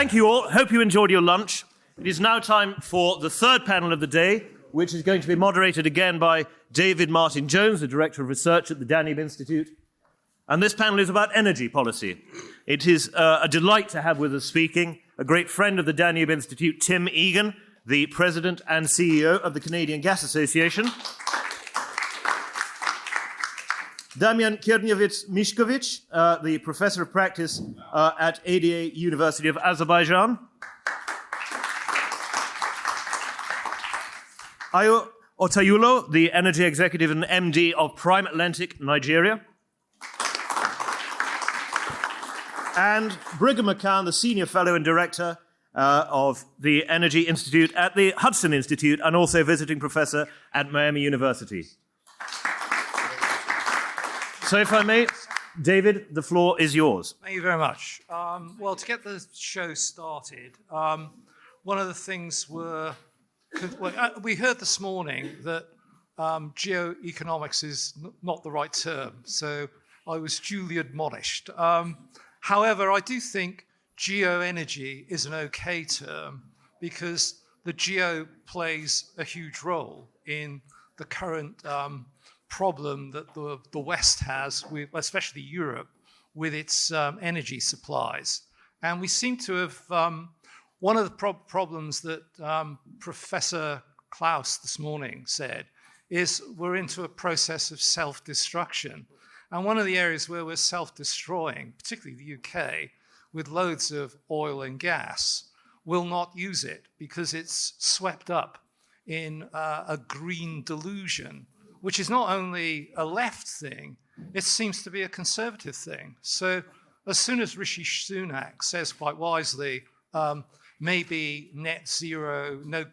Thank you all. Hope you enjoyed your lunch. It is now time for the third panel of the day, which is going to be moderated again by David Martin Jones, the Director of Research at the Danube Institute. And this panel is about energy policy. It is a delight to have with us speaking a great friend of the Danube Institute, Tim Egan, the President and CEO of the Canadian Gas Association. Damian Kierniewicz-Miszkovic, the Professor of Practice at ADA University of Azerbaijan. Ayo Otayulo, the Energy Executive and MD of Prime Atlantic, Nigeria. And Brigham McCann, the Senior Fellow and Director of the Energy Institute at the Hudson Institute and also Visiting Professor at Miami University. So if I may, David, the floor is yours. Thank you very much. Well, to get the show started, one of the things we heard this morning that geoeconomics is not the right term, so I was duly admonished. However, I do think GEO-ENERGY is an okay term because the geo plays a huge role in the current problem that the West has, especially Europe, with its energy supplies. And we seem to have, one of the problems that Professor Klaus this morning said is we're into a process of self-destruction. And one of the areas where we're self-destroying, particularly the UK, with loads of oil and gas, will not use it because it's swept up in a green delusion, which is not only a left thing, it seems to be a conservative thing. So as soon as Rishi Sunak says quite wisely, maybe net zero, no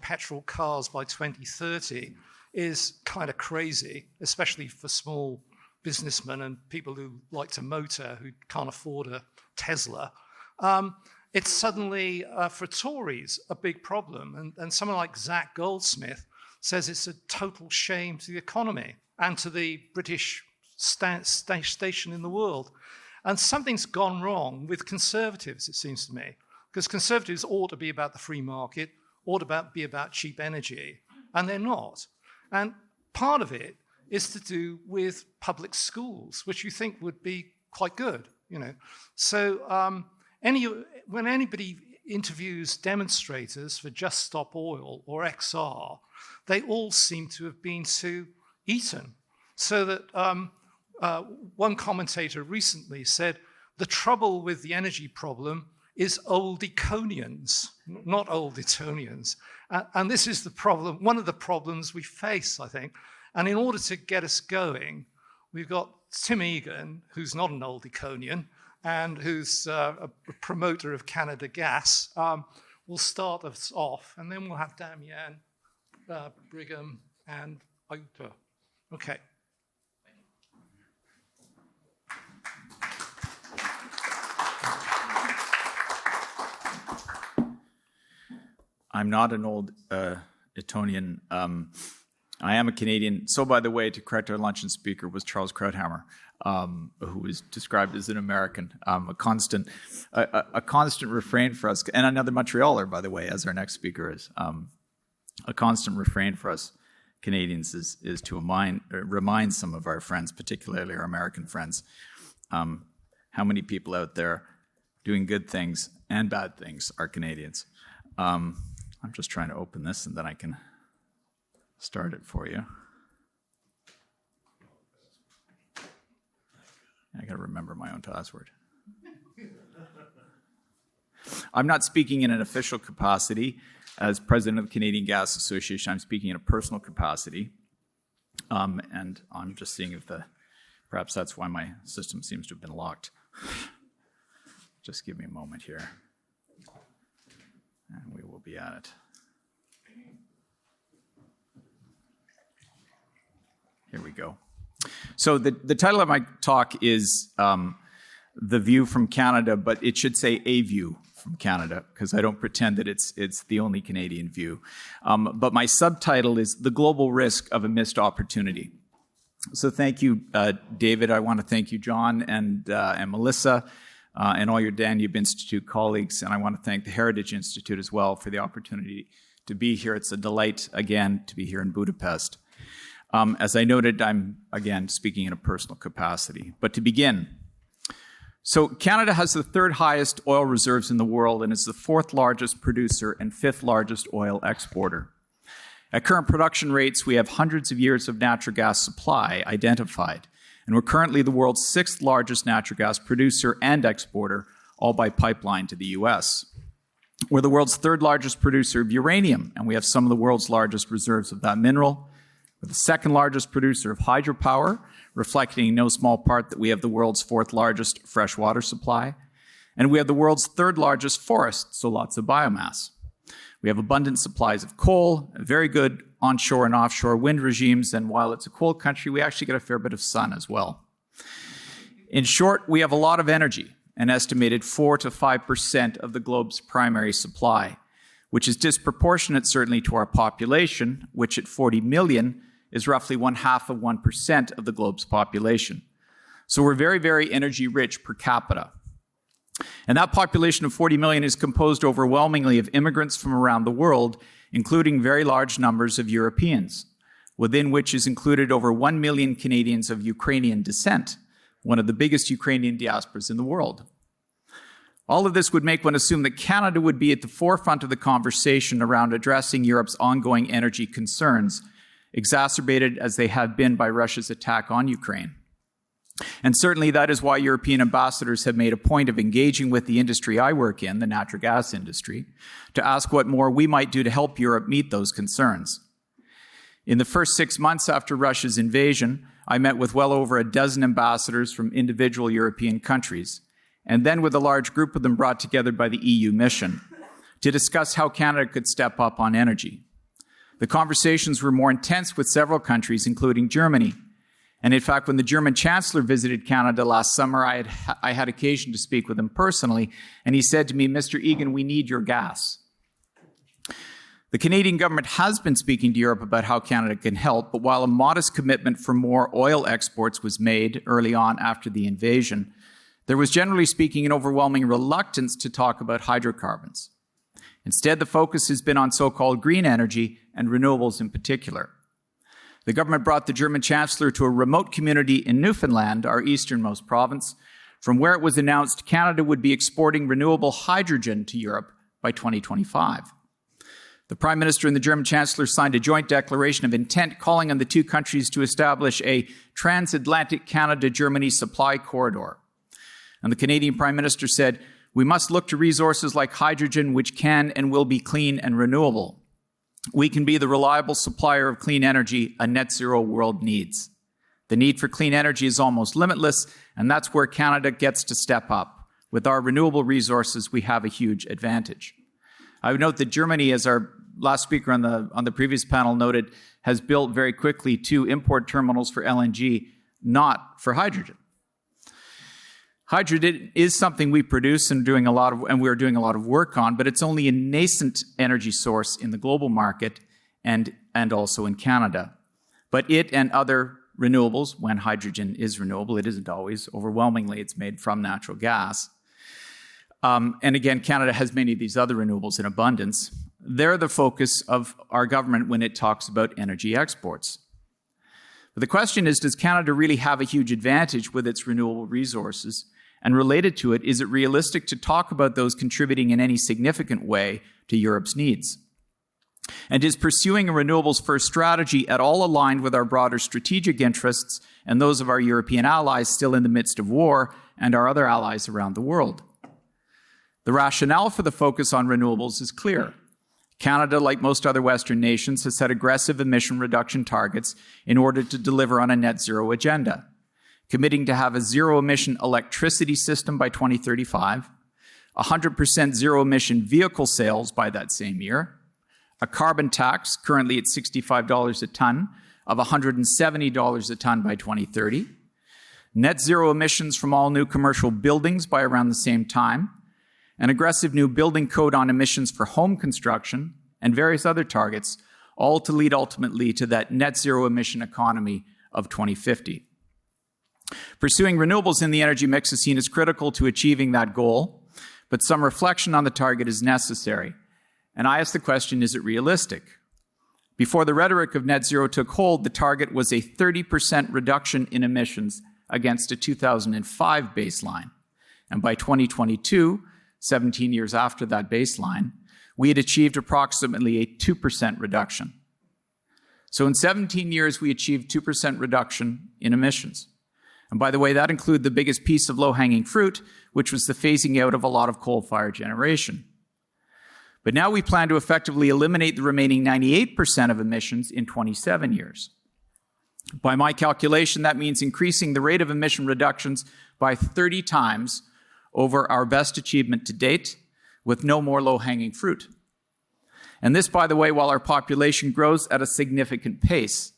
petrol cars by 2030 is kind of crazy, especially for small businessmen and people who like to motor, who can't afford a Tesla. It's suddenly, for Tories, a big problem. And someone like Zach Goldsmith says it's a total shame to the economy and to the British station in the world. And something's gone wrong with conservatives, it seems to me, because conservatives ought to be about the free market, ought to be about cheap energy, and they're not. And part of it is to do with public schools, which you think would be quite good, you know. So when anybody interviews demonstrators for Just Stop Oil or XR, they all seem to have been to Eton. So that one commentator recently said, the trouble with the energy problem is old Econians, not old Etonians. And this is the problem, one of the problems we face, I think. And in order to get us going, we've got Tim Egan, who's not an old Econian, and who's a promoter of Canada Gas, will start us off, and then we'll have Damian, Brigham, and Ayuta. Okay. I'm not an old Etonian. I am a Canadian. So, by the way, to correct our luncheon speaker was Charles Krauthammer, who was described as an American. A constant refrain for us, and another Montrealer, by the way, as our next speaker is. A constant refrain for us Canadians is to remind some of our friends, particularly our American friends, how many people out there doing good things and bad things are Canadians. I'm just trying to open this, and then I can start it for you. I got to remember my own password. I'm not speaking in an official capacity as president of the Canadian Gas Association. I'm speaking in a personal capacity. And I'm just seeing if perhaps that's why my system seems to have been locked. Just give me a moment here. And we will be at it. Here we go. So the title of my talk is The View from Canada, but it should say A View from Canada, because I don't pretend that it's the only Canadian view. But my subtitle is The Global Risk of a Missed Opportunity. So thank you, David. I want to thank you, John and Melissa, and all your Danube Institute colleagues. And I want to thank the Heritage Institute as well for the opportunity to be here. It's a delight, again, to be here in Budapest. As I noted, I'm, again, speaking in a personal capacity. But to begin, so Canada has the third highest oil reserves in the world and is the fourth largest producer and fifth largest oil exporter. At current production rates, we have hundreds of years of natural gas supply identified, and we're currently the world's sixth largest natural gas producer and exporter, all by pipeline to the US. We're the world's third largest producer of uranium, and we have some of the world's largest reserves of that mineral. We're the second largest producer of hydropower, reflecting in no small part that we have the world's fourth largest freshwater supply. And we have the world's third largest forest, so lots of biomass. We have abundant supplies of coal, very good onshore and offshore wind regimes, and while it's a cold country, we actually get a fair bit of sun as well. In short, we have a lot of energy, an estimated 4 to 5% of the globe's primary supply, which is disproportionate certainly to our population, which at 40 million is roughly 0.5% of the globe's population. So we're very, very energy rich per capita. And that population of 40 million is composed overwhelmingly of immigrants from around the world, including very large numbers of Europeans, within which is included over 1 million Canadians of Ukrainian descent, one of the biggest Ukrainian diasporas in the world. All of this would make one assume that Canada would be at the forefront of the conversation around addressing Europe's ongoing energy concerns, exacerbated as they have been by Russia's attack on Ukraine. And certainly that is why European ambassadors have made a point of engaging with the industry I work in, the natural gas industry, to ask what more we might do to help Europe meet those concerns. In the first 6 months after Russia's invasion, I met with well over a dozen ambassadors from individual European countries, and then with a large group of them brought together by the EU mission, to discuss how Canada could step up on energy. The conversations were more intense with several countries, including Germany. And in fact, when the German Chancellor visited Canada last summer, I had occasion to speak with him personally, and he said to me, "Mr. Egan, we need your gas." The Canadian government has been speaking to Europe about how Canada can help, but while a modest commitment for more oil exports was made early on after the invasion, there was generally speaking an overwhelming reluctance to talk about hydrocarbons. Instead, the focus has been on so-called green energy and renewables in particular. The government brought the German Chancellor to a remote community in Newfoundland, our easternmost province, from where it was announced Canada would be exporting renewable hydrogen to Europe by 2025. The Prime Minister and the German Chancellor signed a joint declaration of intent calling on the two countries to establish a transatlantic Canada-Germany supply corridor. And the Canadian Prime Minister said, "We must look to resources like hydrogen which can and will be clean and renewable. We can be the reliable supplier of clean energy a net zero world needs. The need for clean energy is almost limitless, and that's where Canada gets to step up. With our renewable resources, we have a huge advantage." I would note that Germany, as our last speaker on the previous panel noted, has built very quickly 2 import terminals for LNG, not for hydrogen. Hydrogen is something we produce and we're doing a lot of work on, but it's only a nascent energy source in the global market and also in Canada. But it and other renewables, when hydrogen is renewable, it isn't always. Overwhelmingly, it's made from natural gas. And again, Canada has many of these other renewables in abundance. They're the focus of our government when it talks about energy exports. But the question is, does Canada really have a huge advantage with its renewable resources? And related to it, is it realistic to talk about those contributing in any significant way to Europe's needs? And is pursuing a renewables-first strategy at all aligned with our broader strategic interests and those of our European allies still in the midst of war and our other allies around the world? The rationale for the focus on renewables is clear. Canada, like most other Western nations, has set aggressive emission reduction targets in order to deliver on a net zero agenda, committing to have a zero-emission electricity system by 2035, 100% zero-emission vehicle sales by that same year, a carbon tax, currently at $65 a ton, of $170 a ton by 2030, net zero emissions from all new commercial buildings by around the same time, an aggressive new building code on emissions for home construction, and various other targets, all to lead ultimately to that net zero emission economy of 2050. Pursuing renewables in the energy mix is seen as critical to achieving that goal, but some reflection on the target is necessary. And I ask the question, is it realistic? Before the rhetoric of net zero took hold, the target was a 30% reduction in emissions against a 2005 baseline. And by 2022, 17 years after that baseline, we had achieved approximately a 2% reduction. So in 17 years, we achieved 2% reduction in emissions. And by the way, that included the biggest piece of low-hanging fruit, which was the phasing out of a lot of coal-fired generation. But now we plan to effectively eliminate the remaining 98% of emissions in 27 years. By my calculation, that means increasing the rate of emission reductions by 30 times over our best achievement to date, with no more low-hanging fruit. And this, by the way, while our population grows at a significant pace.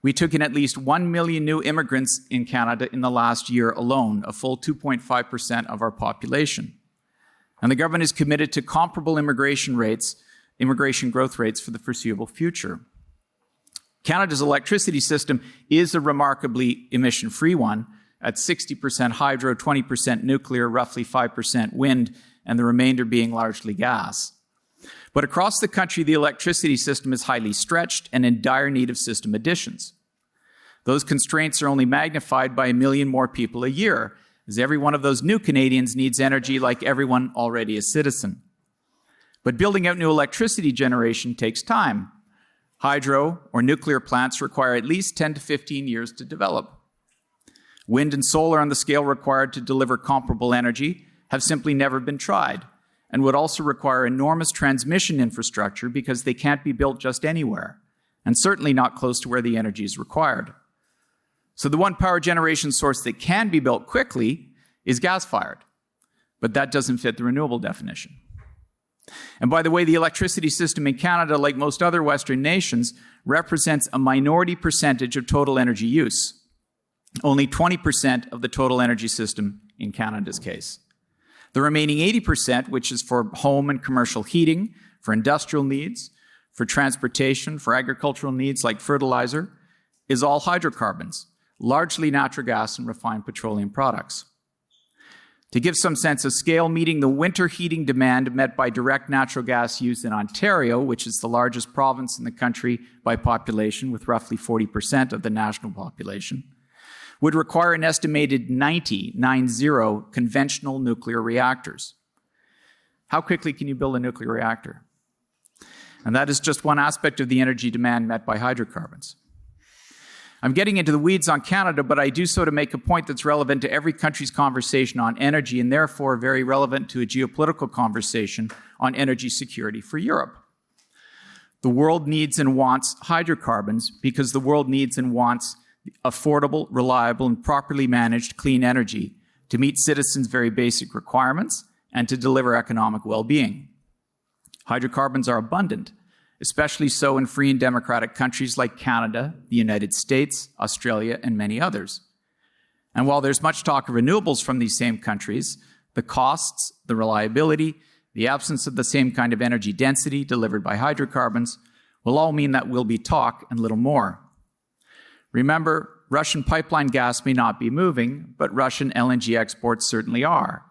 We took in at least 1 million new immigrants in Canada in the last year alone, a full 2.5% of our population. And the government is committed to comparable immigration growth rates for the foreseeable future. Canada's electricity system is a remarkably emission-free one, at 60% hydro, 20% nuclear, roughly 5% wind, and the remainder being largely gas. But across the country, the electricity system is highly stretched and in dire need of system additions. Those constraints are only magnified by 1 million more people a year, as every one of those new Canadians needs energy like everyone already a citizen. But building out new electricity generation takes time. Hydro or nuclear plants require at least 10 to 15 years to develop. Wind and solar on the scale required to deliver comparable energy have simply never been tried, and would also require enormous transmission infrastructure because they can't be built just anywhere, and certainly not close to where the energy is required. So the one power generation source that can be built quickly is gas-fired, but that doesn't fit the renewable definition. And by the way, the electricity system in Canada, like most other Western nations, represents a minority percentage of total energy use. Only 20% of the total energy system in Canada's case. The remaining 80%, which is for home and commercial heating, for industrial needs, for transportation, for agricultural needs like fertilizer, is all hydrocarbons, largely natural gas and refined petroleum products. To give some sense of scale, meeting the winter heating demand met by direct natural gas use in Ontario, which is the largest province in the country by population with roughly 40% of the national population, would require an estimated 90 conventional nuclear reactors. How quickly can you build a nuclear reactor? And that is just one aspect of the energy demand met by hydrocarbons. I'm getting into the weeds on Canada, but I do so to make a point that's relevant to every country's conversation on energy, and therefore very relevant to a geopolitical conversation on energy security for Europe. The world needs and wants hydrocarbons because the world needs and wants affordable, reliable, and properly managed clean energy to meet citizens' very basic requirements and to deliver economic well-being. Hydrocarbons are abundant, especially so in free and democratic countries like Canada, the United States, Australia, and many others. And while there's much talk of renewables from these same countries, the costs, the reliability, the absence of the same kind of energy density delivered by hydrocarbons will all mean that will be talk and little more. Remember, Russian pipeline gas may not be moving, but Russian LNG exports certainly are.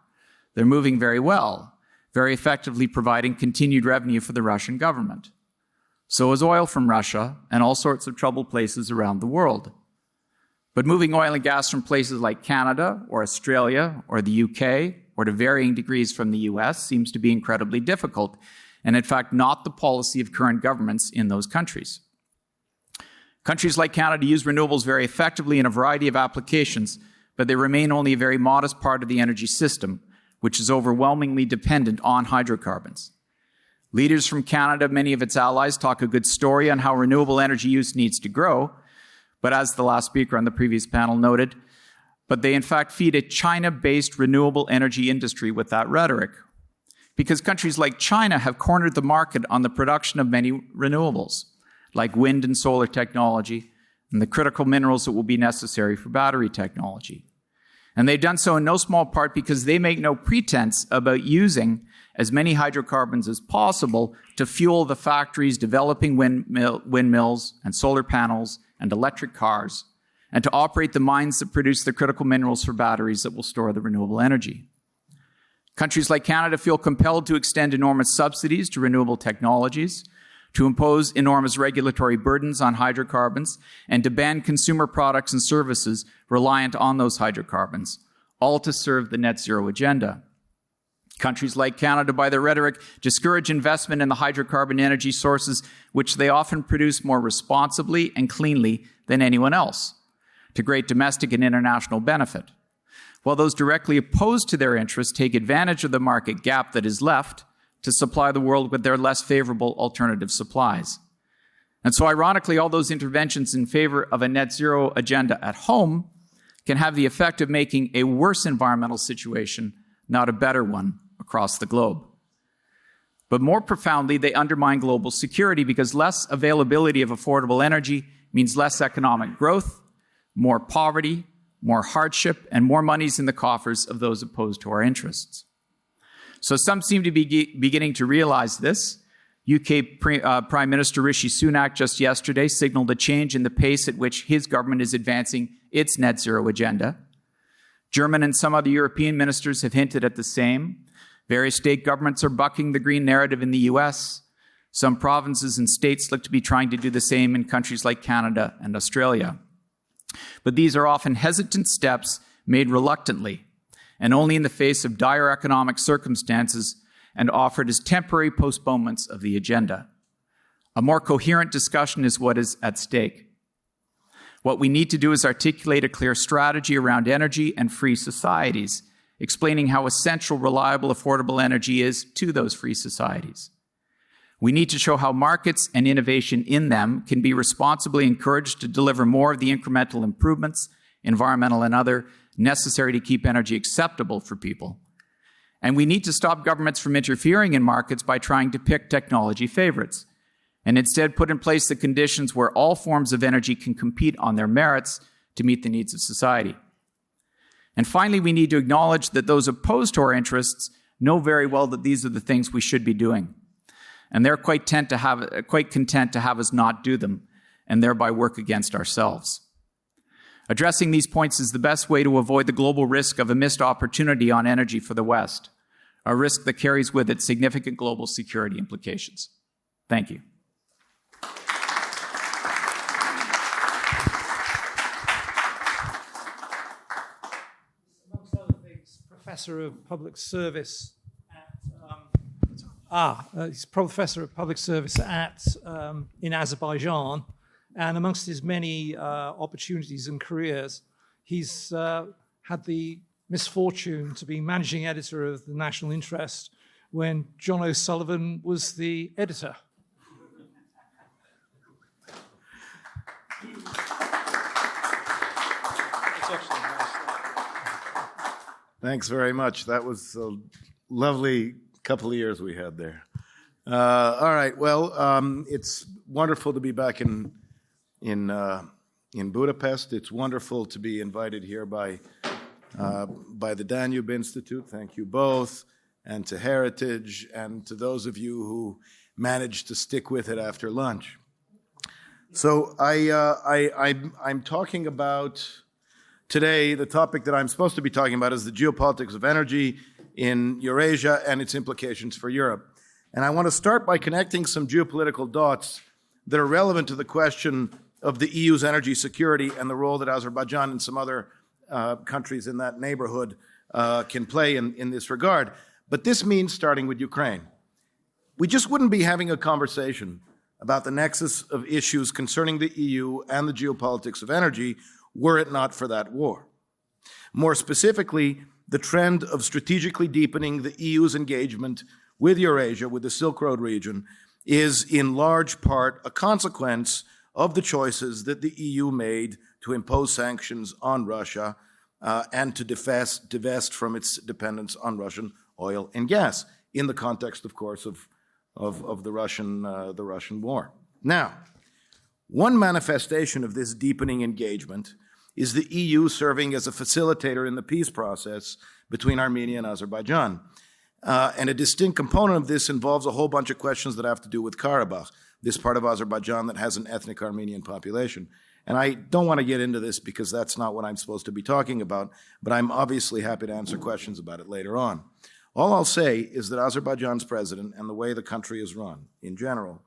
They're moving very well, very effectively providing continued revenue for the Russian government. So is oil from Russia and all sorts of troubled places around the world. But moving oil and gas from places like Canada or Australia or the UK or to varying degrees from the US seems to be incredibly difficult, and in fact not the policy of current governments in those countries. Countries like Canada use renewables very effectively in a variety of applications, but they remain only a very modest part of the energy system, which is overwhelmingly dependent on hydrocarbons. Leaders from Canada, many of its allies, talk a good story on how renewable energy use needs to grow, but as the last speaker on the previous panel noted, but they in fact feed a China-based renewable energy industry with that rhetoric. Because countries like China have cornered the market on the production of many renewables, like wind and solar technology, and the critical minerals that will be necessary for battery technology. And they've done so in no small part because they make no pretense about using as many hydrocarbons as possible to fuel the factories developing windmills and solar panels and electric cars, and to operate the mines that produce the critical minerals for batteries that will store the renewable energy. Countries like Canada feel compelled to extend enormous subsidies to renewable technologies, to impose enormous regulatory burdens on hydrocarbons, and to ban consumer products and services reliant on those hydrocarbons, all to serve the net zero agenda. Countries like Canada, by their rhetoric, discourage investment in the hydrocarbon energy sources which they often produce more responsibly and cleanly than anyone else, to great domestic and international benefit, while those directly opposed to their interests take advantage of the market gap that is left to supply the world with their less favorable alternative supplies. And so, ironically, all those interventions in favor of a net zero agenda at home can have the effect of making a worse environmental situation, not a better one, across the globe. But more profoundly, they undermine global security because less availability of affordable energy means less economic growth, more poverty, more hardship, and more monies in the coffers of those opposed to our interests. So some seem to be beginning to realize this. UK Prime Minister Rishi Sunak just yesterday signaled a change in the pace at which his government is advancing its net zero agenda. German and some other European ministers have hinted at the same. Various state governments are bucking the green narrative in the US. Some provinces and states look to be trying to do the same in countries like Canada and Australia. But these are often hesitant steps made reluctantly and only in the face of dire economic circumstances and offered as temporary postponements of the agenda. A more coherent discussion is what is at stake. What we need to do is articulate a clear strategy around energy and free societies, explaining how essential, reliable, affordable energy is to those free societies. We need to show how markets and innovation in them can be responsibly encouraged to deliver more of the incremental improvements, environmental and other, necessary to keep energy acceptable for people. And we need to stop governments from interfering in markets by trying to pick technology favorites, and instead put in place the conditions where all forms of energy can compete on their merits to meet the needs of society. And finally, we need to acknowledge that those opposed to our interests know very well that these are the things we should be doing. And they're quite content to have us not do them, and thereby work against ourselves. Addressing these points is the best way to avoid the global risk of a missed opportunity on energy for the West, a risk that carries with it significant global security implications. Thank you. Amongst other things, Professor of Public Service he's Professor of Public Service in Azerbaijan, and amongst his many opportunities and careers, he's had the misfortune to be managing editor of the National Interest when John O'Sullivan was the editor. Thanks very much. That was a lovely couple of years we had there. All right. Well, it's wonderful to be back in Budapest. It's wonderful to be invited here by the Danube Institute. Thank you both, and to Heritage, and to those of you who managed to stick with it after lunch. So I'm talking about today. The topic that I'm supposed to be talking about is the geopolitics of energy in Eurasia and its implications for Europe. And I want to start by connecting some geopolitical dots that are relevant to the question of the EU's energy security and the role that Azerbaijan and some other countries in that neighborhood can play in this regard. But this means starting with Ukraine. We just wouldn't be having a conversation about the nexus of issues concerning the EU and the geopolitics of energy were it not for that war. More specifically, the trend of strategically deepening the EU's engagement with Eurasia, with the Silk Road region, is in large part a consequence of the choices that the EU made to impose sanctions on Russia and to divest from its dependence on Russian oil and gas, in the context, of course, of the Russian war. Now, one manifestation of this deepening engagement is the EU serving as a facilitator in the peace process between Armenia and Azerbaijan. And a distinct component of this involves a whole bunch of questions that have to do with Karabakh, this part of Azerbaijan that has an ethnic Armenian population. And I don't want to get into this because that's not what I'm supposed to be talking about, but I'm obviously happy to answer questions about it later on. All I'll say is that Azerbaijan's president and the way the country is run in general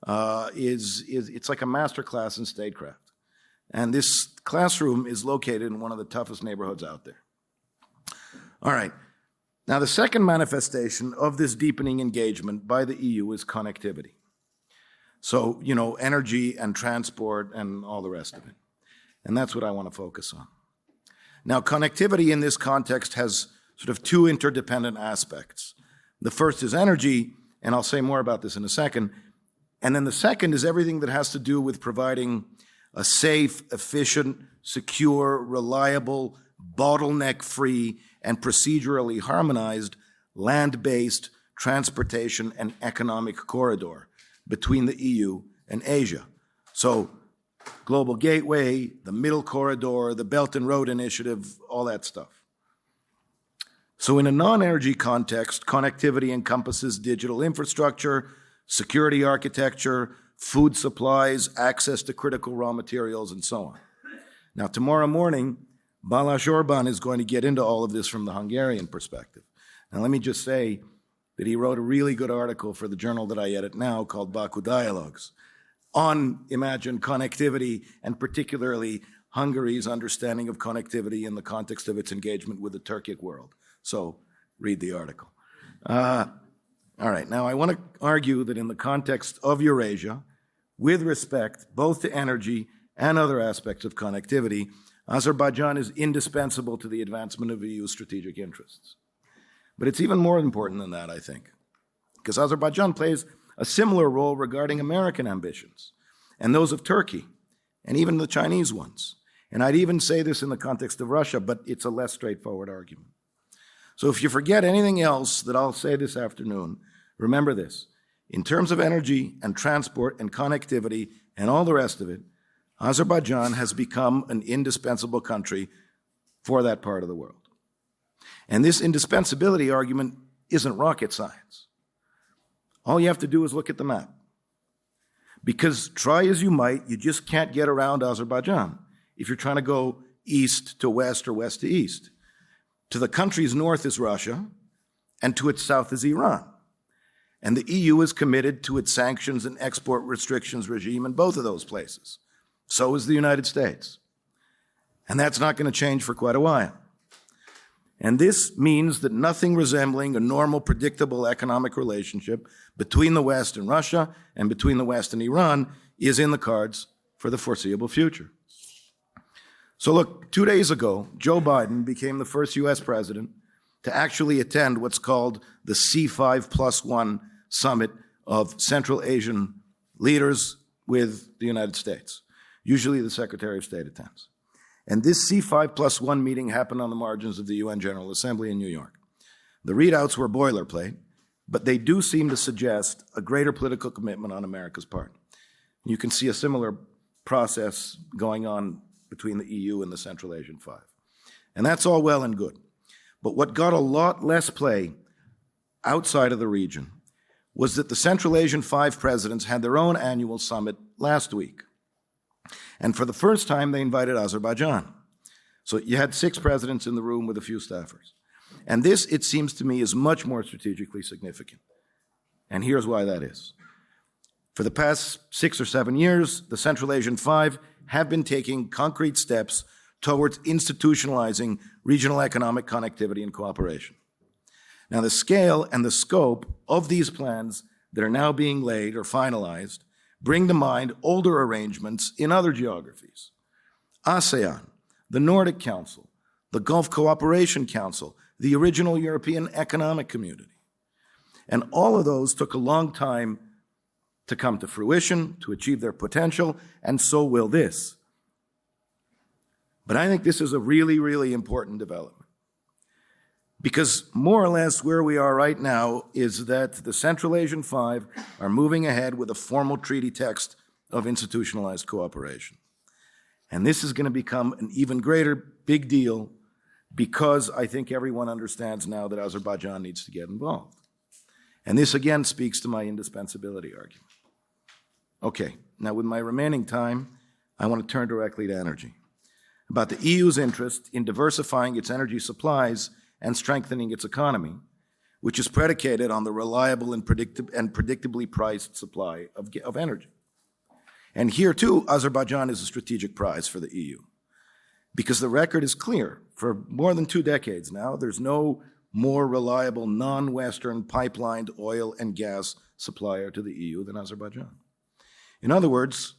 it's like a master class in statecraft. And this classroom is located in one of the toughest neighborhoods out there. All right. Now, the second manifestation of this deepening engagement by the EU is connectivity. So, energy and transport and all the rest of it. And that's what I want to focus on. Now, connectivity in this context has sort of two interdependent aspects. The first is energy, and I'll say more about this in a second. And then the second is everything that has to do with providing a safe, efficient, secure, reliable, bottleneck-free, and procedurally harmonized land-based transportation and economic corridor between the EU and Asia. So, Global Gateway, the Middle Corridor, the Belt and Road Initiative, all that stuff. So in a non-energy context, connectivity encompasses digital infrastructure, security architecture, food supplies, access to critical raw materials, and so on. Now, tomorrow morning, Balázs Orbán is going to get into all of this from the Hungarian perspective. Now, let me just say that he wrote a really good article for the journal that I edit now called Baku Dialogues on, imagine, connectivity, and particularly Hungary's understanding of connectivity in the context of its engagement with the Turkic world. So, read the article. All right, now I want to argue that in the context of Eurasia, with respect both to energy and other aspects of connectivity, Azerbaijan is indispensable to the advancement of EU strategic interests. But it's even more important than that, I think, because Azerbaijan plays a similar role regarding American ambitions and those of Turkey and even the Chinese ones. And I'd even say this in the context of Russia, but it's a less straightforward argument. So if you forget anything else that I'll say this afternoon, remember this. In terms of energy and transport and connectivity and all the rest of it, Azerbaijan has become an indispensable country for that part of the world. And this indispensability argument isn't rocket science. All you have to do is look at the map. Because try as you might, you just can't get around Azerbaijan if you're trying to go east to west or west to east. To the country's north is Russia, and to its south is Iran. And the EU is committed to its sanctions and export restrictions regime in both of those places. So is the United States. And that's not going to change for quite a while. And this means that nothing resembling a normal, predictable economic relationship between the West and Russia and between the West and Iran is in the cards for the foreseeable future. So look, 2 days ago, Joe Biden became the first U.S. president to actually attend what's called the C5+1 summit of Central Asian leaders with the United States. Usually the Secretary of State attends. And this C5+1 meeting happened on the margins of the UN General Assembly in New York. The readouts were boilerplate, but they do seem to suggest a greater political commitment on America's part. You can see a similar process going on between the EU and the Central Asian Five. And that's all well and good. But what got a lot less play outside of the region was that the Central Asian Five presidents had their own annual summit last week. And for the first time, they invited Azerbaijan. So you had 6 presidents in the room with a few staffers. And this, it seems to me, is much more strategically significant. And here's why that is. For the past 6 or 7 years, the Central Asian Five have been taking concrete steps towards institutionalizing regional economic connectivity and cooperation. Now, the scale and the scope of these plans that are now being laid or finalized bring to mind older arrangements in other geographies. ASEAN, the Nordic Council, the Gulf Cooperation Council, the original European Economic Community. And all of those took a long time to come to fruition, to achieve their potential, and so will this. But I think this is a really, really important development. Because more or less where we are right now is that the Central Asian Five are moving ahead with a formal treaty text of institutionalized cooperation. And this is going to become an even greater big deal because I think everyone understands now that Azerbaijan needs to get involved. And this again speaks to my indispensability argument. Okay, now with my remaining time, I want to turn directly to energy, about the EU's interest in diversifying its energy supplies and strengthening its economy, which is predicated on the reliable and predictably priced supply of energy. And here, too, Azerbaijan is a strategic prize for the EU, because the record is clear. For more than 2 decades now, there's no more reliable non-Western pipelined oil and gas supplier to the EU than Azerbaijan. In other words,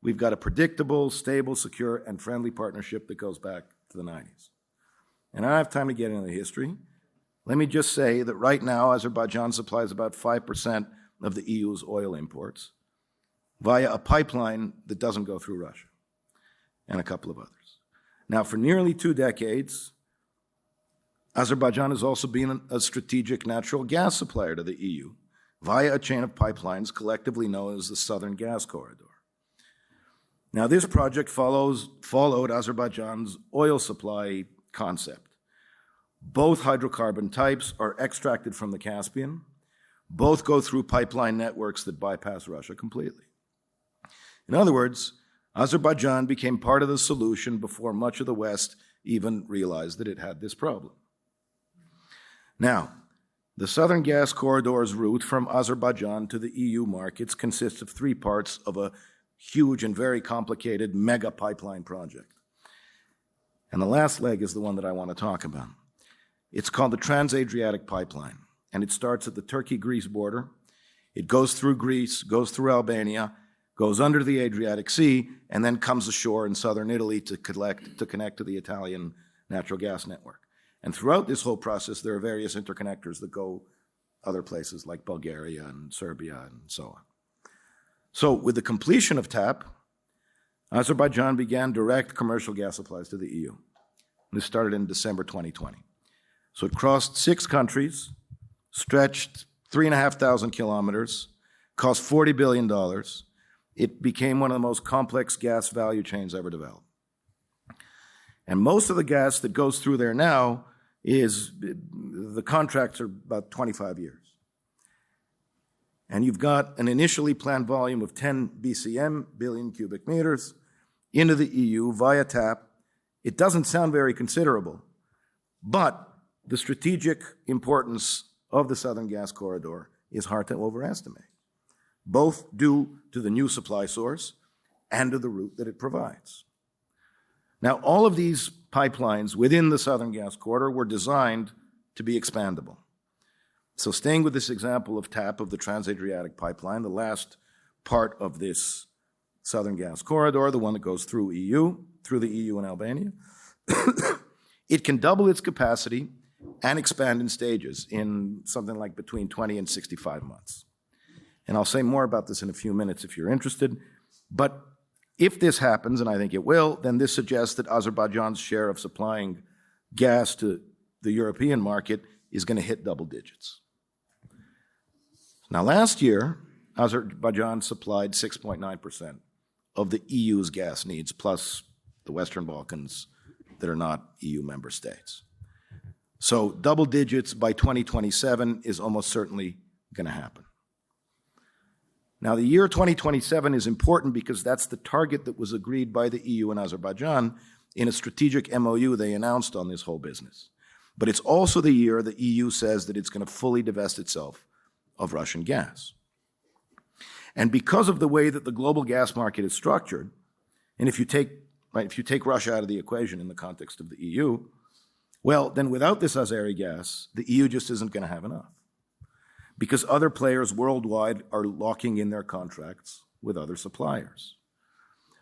we've got a predictable, stable, secure, and friendly partnership that goes back to the 90s. And I don't have time to get into the history. Let me just say that right now, Azerbaijan supplies about 5% of the EU's oil imports via a pipeline that doesn't go through Russia, and a couple of others. Now, for nearly 2 decades, Azerbaijan has also been a strategic natural gas supplier to the EU via a chain of pipelines collectively known as the Southern Gas Corridor. Now, this project followed Azerbaijan's oil supply concept. Both hydrocarbon types are extracted from the Caspian. Both go through pipeline networks that bypass Russia completely. In other words, Azerbaijan became part of the solution before much of the West even realized that it had this problem. Now, the Southern Gas Corridor's route from Azerbaijan to the EU markets consists of 3 parts of a huge and very complicated mega pipeline project. And the last leg is the one that I want to talk about. It's called the Trans-Adriatic Pipeline, and it starts at the Turkey-Greece border. It goes through Greece, goes through Albania, goes under the Adriatic Sea, and then comes ashore in southern Italy to connect to the Italian natural gas network. And throughout this whole process, there are various interconnectors that go other places like Bulgaria and Serbia and so on. So with the completion of TAP, Azerbaijan began direct commercial gas supplies to the EU. This started in December 2020. So it crossed 6 countries, stretched 3,500 kilometers, cost $40 billion. It became one of the most complex gas value chains ever developed. And most of the gas that goes through there now the contracts are about 25 years. And you've got an initially planned volume of 10 BCM, billion cubic meters, into the EU via TAP. It doesn't sound very considerable, but the strategic importance of the Southern Gas Corridor is hard to overestimate, both due to the new supply source and to the route that it provides. Now, all of these pipelines within the Southern Gas Corridor were designed to be expandable. So staying with this example of TAP, of the Trans-Adriatic Pipeline, the last part of this Southern Gas Corridor, the one that goes through the EU and Albania, it can double its capacity and expand in stages in something like between 20 and 65 months. And I'll say more about this in a few minutes if you're interested. But if this happens, and I think it will, then this suggests that Azerbaijan's share of supplying gas to the European market is going to hit double digits. Now, last year, Azerbaijan supplied 6.9% of the EU's gas needs, plus the Western Balkans that are not EU member states. So double digits by 2027 is almost certainly going to happen. Now, the year 2027 is important because that's the target that was agreed by the EU and Azerbaijan in a strategic MOU they announced on this whole business. But it's also the year the EU says that it's going to fully divest itself of Russian gas. And because of the way that the global gas market is structured, and if you take Russia out of the equation in the context of the EU, well, then without this Azeri gas, the EU just isn't going to have enough, because other players worldwide are locking in their contracts with other suppliers.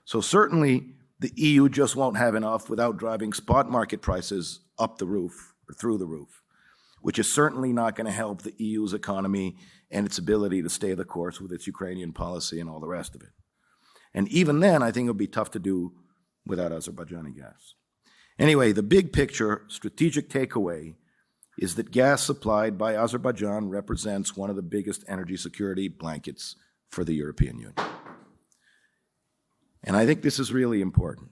So certainly the EU just won't have enough without driving spot market prices up the roof or through the roof, which is certainly not going to help the EU's economy and its ability to stay the course with its Ukrainian policy and all the rest of it. And even then, I think it'll be tough to do without Azerbaijani gas. Anyway, the big picture strategic takeaway is that gas supplied by Azerbaijan represents one of the biggest energy security blankets for the European Union. And I think this is really important.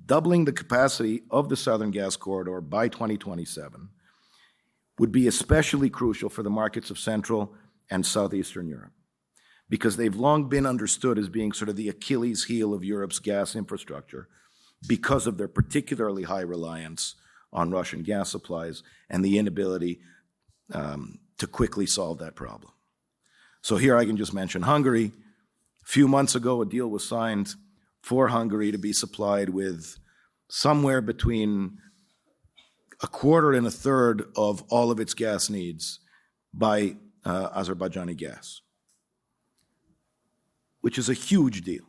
Doubling the capacity of the Southern Gas Corridor by 2027 would be especially crucial for the markets of Central and Southeastern Europe, because they've long been understood as being sort of the Achilles heel of Europe's gas infrastructure because of their particularly high reliance on Russian gas supplies and the inability to quickly solve that problem. So here I can just mention Hungary. A few months ago, a deal was signed for Hungary to be supplied with somewhere between a quarter and a third of all of its gas needs by Azerbaijani gas, which is a huge deal.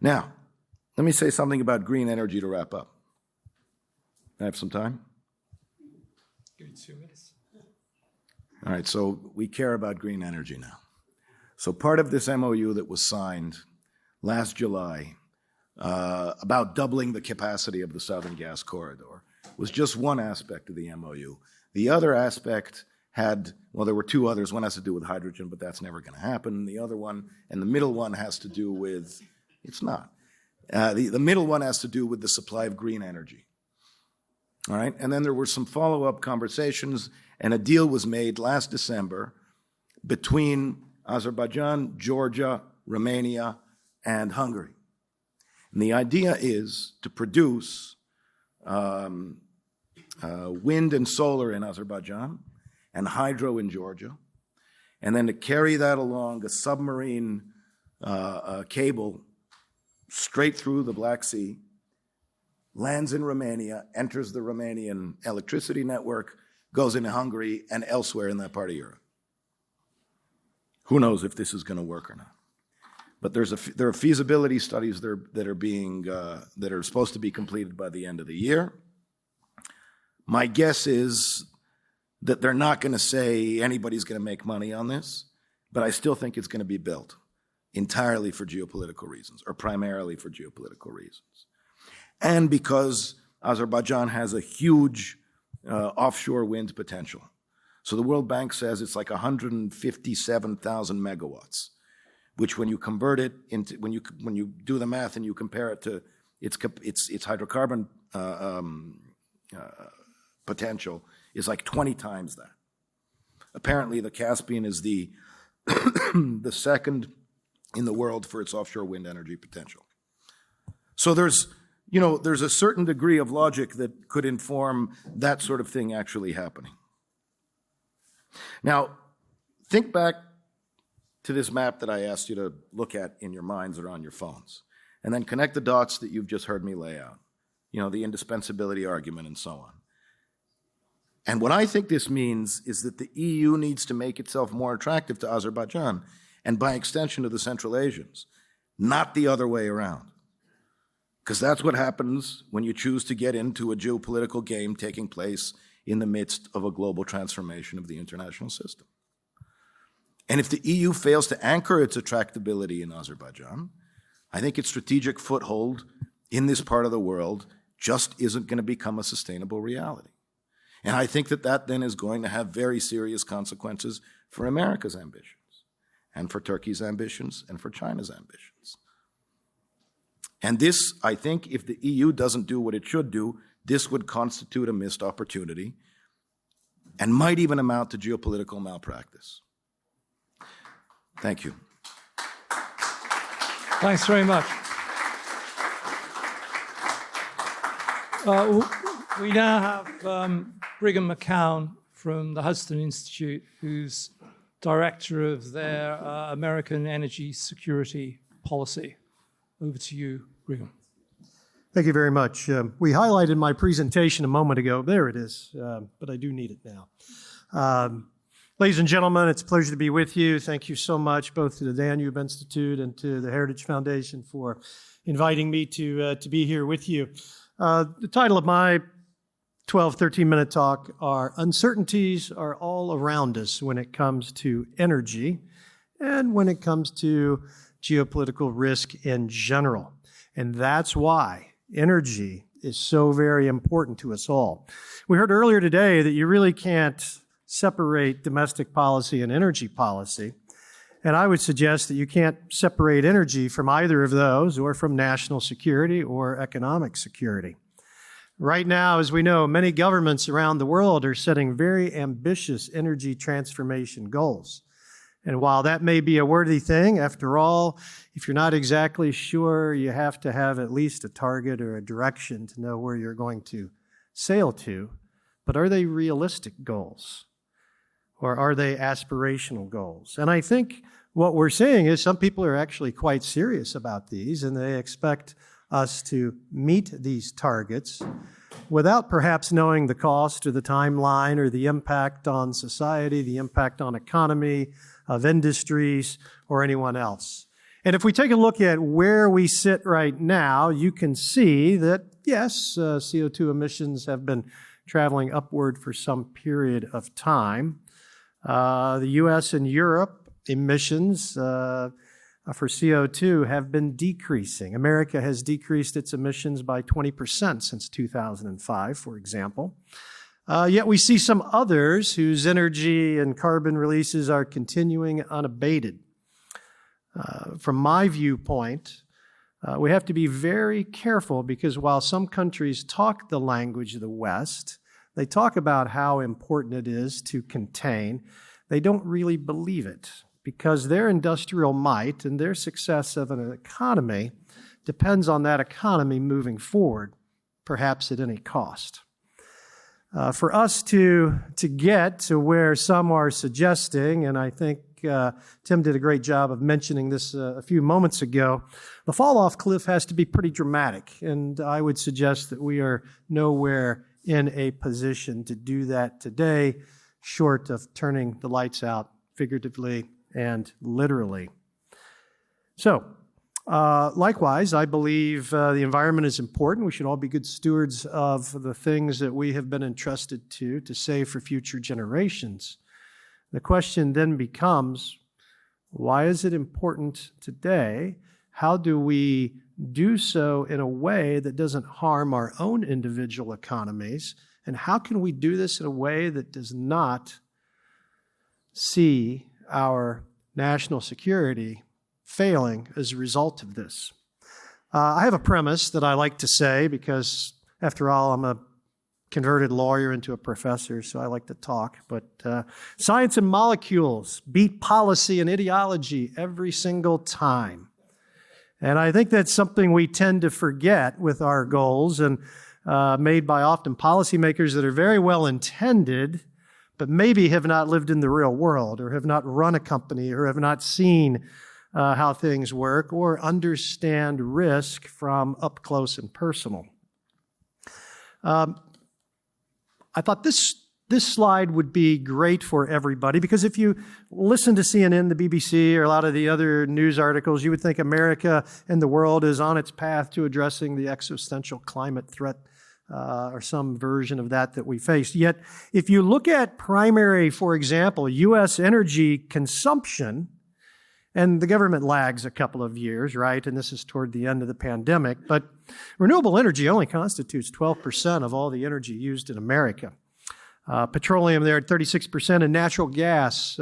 Now, let me say something about green energy to wrap up. I have some time? Give you 2 minutes. All right, so we care about green energy now. So part of this MOU that was signed last July about doubling the capacity of the Southern Gas Corridor was just one aspect of the MOU. The other aspect had, well, there were two others. One has to do with hydrogen, but that's never going to happen. The other one, and the middle one has to do with, it's not. The middle one has to do with the supply of green energy. All right, and then there were some follow-up conversations, and a deal was made last December between Azerbaijan, Georgia, Romania, and Hungary. And the idea is to produce wind and solar in Azerbaijan and hydro in Georgia, and then to carry that along a submarine cable straight through the Black Sea, lands in Romania, enters the Romanian electricity network, goes into Hungary and elsewhere in that part of Europe. Who knows if this is going to work or not? But there are feasibility studies that are supposed to be completed by the end of the year. My guess is that they're not going to say anybody's going to make money on this, but I still think it's going to be built entirely for geopolitical reasons, or primarily for geopolitical reasons. And because Azerbaijan has a huge offshore wind potential. So the World Bank says it's like 157,000 megawatts, which when you convert it into, when you do the math and you compare it to its hydrocarbon potential, is like 20 times that. Apparently the Caspian is the the second in the world for its offshore wind energy potential. So there's a certain degree of logic that could inform that sort of thing actually happening. Now, think back to this map that I asked you to look at in your minds or on your phones, and then connect the dots that you've just heard me lay out, the indispensability argument and so on. And what I think this means is that the EU needs to make itself more attractive to Azerbaijan, and by extension to the Central Asians, not the other way around. Because that's what happens when you choose to get into a geopolitical game taking place in the midst of a global transformation of the international system. And if the EU fails to anchor its attractability in Azerbaijan, I think its strategic foothold in this part of the world just isn't going to become a sustainable reality. And I think that then is going to have very serious consequences for America's ambitions, and for Turkey's ambitions, and for China's ambitions. And this, I think, if the EU doesn't do what it should do, this would constitute a missed opportunity and might even amount to geopolitical malpractice. Thank you. Thanks very much. We now have Brigham McCown from the Hudson Institute, who's director of their American Energy Security Policy. Over to you, Brigham. Thank you very much. We highlighted my presentation a moment ago. There it is, but I do need it now. Ladies and gentlemen, it's a pleasure to be with you. Thank you so much, both to the Danube Institute and to the Heritage Foundation for inviting me to be here with you. The title of my 12, 13-minute talk are Uncertainties Are All Around Us When It Comes to Energy and when it comes to geopolitical risk in general. And that's why energy is so very important to us all. We heard earlier today that you really can't separate domestic policy and energy policy. And I would suggest that you can't separate energy from either of those or from national security or economic security. Right now, as we know, many governments around the world are setting very ambitious energy transformation goals. And while that may be a worthy thing, after all, if you're not exactly sure, you have to have at least a target or a direction to know where you're going to sail to. But are they realistic goals? Or are they aspirational goals? And I think what we're seeing is some people are actually quite serious about these, and they expect us to meet these targets without perhaps knowing the cost or the timeline or the impact on society, the impact on economy, of industries, or anyone else. And if we take a look at where we sit right now, you can see that, yes, CO2 emissions have been traveling upward for some period of time. The U.S. and Europe emissions for CO2 have been decreasing. America has decreased its emissions by 20% since 2005, for example. Yet we see some others whose energy and carbon releases are continuing unabated. From my viewpoint, we have to be very careful because while some countries talk the language of the West, they talk about how important it is to contain, they don't really believe it because their industrial might and their success of an economy depends on that economy moving forward, perhaps at any cost. For us to get to where some are suggesting, and I think Tim did a great job of mentioning this a few moments ago, the fall off cliff has to be pretty dramatic, and I would suggest that we are nowhere in a position to do that today, short of turning the lights out figuratively and literally. So, likewise, I believe the environment is important. We should all be good stewards of the things that we have been entrusted to save for future generations. The question then becomes, why is it important today? How do we do so in a way that doesn't harm our own individual economies? And how can we do this in a way that does not see our national security failing as a result of this? I have a premise that I like to say because, after all, I'm a converted lawyer into a professor, so I like to talk. But science and molecules beat policy and ideology every single time. And I think that's something we tend to forget with our goals and made by often policymakers that are very well intended, but maybe have not lived in the real world or have not run a company or have not seen how things work or understand risk from up close and personal. I thought this slide would be great for everybody because if you listen to CNN, the BBC, or a lot of the other news articles, you would think America and the world is on its path to addressing the existential climate threat or some version of that we face. Yet, if you look at primary, for example, U.S. energy consumption, and the government lags a couple of years, right? And this is toward the end of the pandemic. But renewable energy only constitutes 12% of all the energy used in America. Petroleum there at 36%, and natural gas,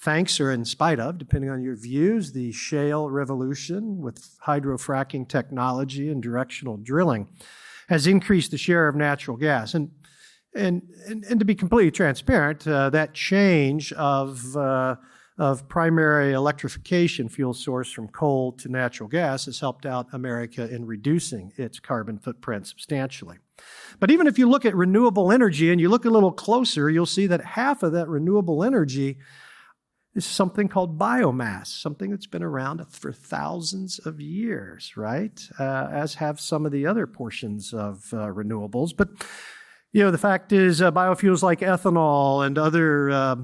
thanks or in spite of, depending on your views, the shale revolution with hydrofracking technology and directional drilling has increased the share of natural gas. And to be completely transparent, that change of primary electrification fuel source from coal to natural gas has helped out America in reducing its carbon footprint substantially. But even if you look at renewable energy and you look a little closer, you'll see that half of that renewable energy is something called biomass, something that's been around for thousands of years, right? As have some of the other portions of renewables. But the fact is biofuels like ethanol and other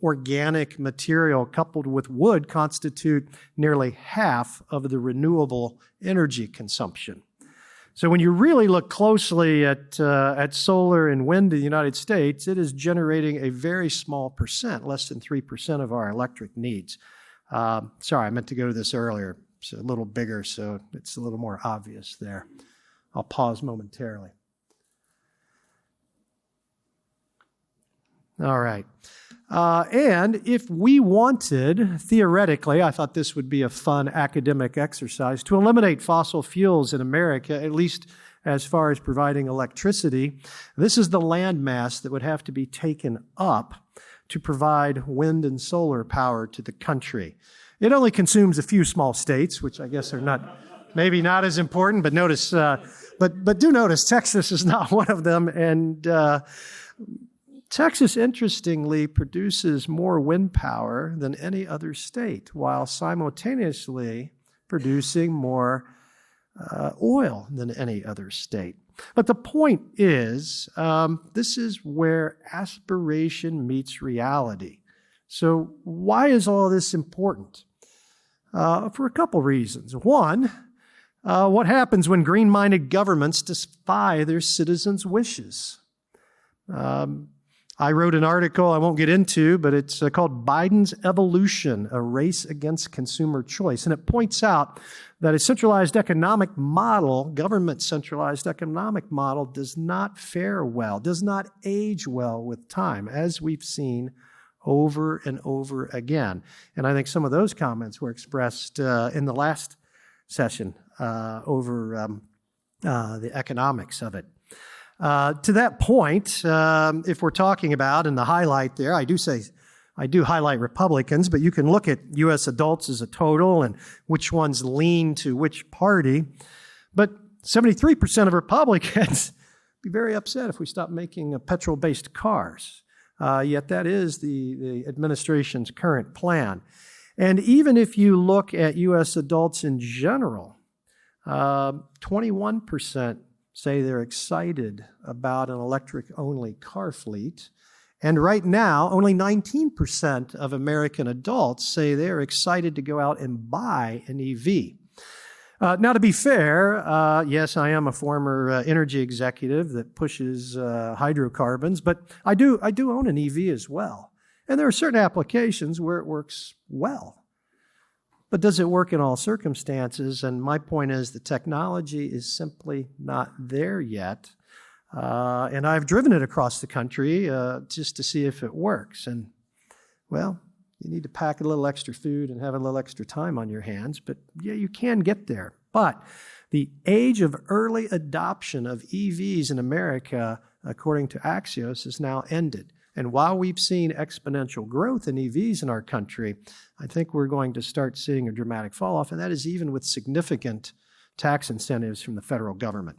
organic material coupled with wood constitute nearly half of the renewable energy consumption. So when you really look closely at solar and wind in the United States, it is generating a very small percent, less than 3% of our electric needs. Sorry, I meant to go to this earlier. It's a little bigger, so it's a little more obvious there. I'll pause momentarily. All right. And if we wanted, theoretically, I thought this would be a fun academic exercise, to eliminate fossil fuels in America, at least as far as providing electricity, this is the land mass that would have to be taken up to provide wind and solar power to the country. It only consumes a few small states, which I guess are maybe not as important, but notice, but do notice Texas is not one of them. And Texas, interestingly, produces more wind power than any other state, while simultaneously producing more oil than any other state. But the point is, this is where aspiration meets reality. So why is all this important? For a couple reasons. One, what happens when green-minded governments defy their citizens' wishes? I wrote an article I won't get into, but it's called Biden's Evolution, a Race Against Consumer Choice. And it points out that a centralized economic model, government-centralized economic model, does not fare well, does not age well with time, as we've seen over and over again. And I think some of those comments were expressed in the last session over the economics of it. To that point, if we're talking about, and the highlight there, I do highlight Republicans, but you can look at U.S. adults as a total and which ones lean to which party. But 73% of Republicans would be very upset if we stopped making petrol-based cars. Yet that is the administration's current plan. And even if you look at U.S. adults in general, 21% say they're excited about an electric-only car fleet. And right now, only 19% of American adults say they're excited to go out and buy an EV. Now, to be fair, yes, I am a former energy executive that pushes hydrocarbons, but I do own an EV as well. And there are certain applications where it works well. But does it work in all circumstances? And my point is the technology is simply not there yet. And I've driven it across the country just to see if it works. And, well, you need to pack a little extra food and have a little extra time on your hands. But, yeah, you can get there. But the age of early adoption of EVs in America, according to Axios, has now ended. And while we've seen exponential growth in EVs in our country, I think we're going to start seeing a dramatic fall off, and that is even with significant tax incentives from the federal government.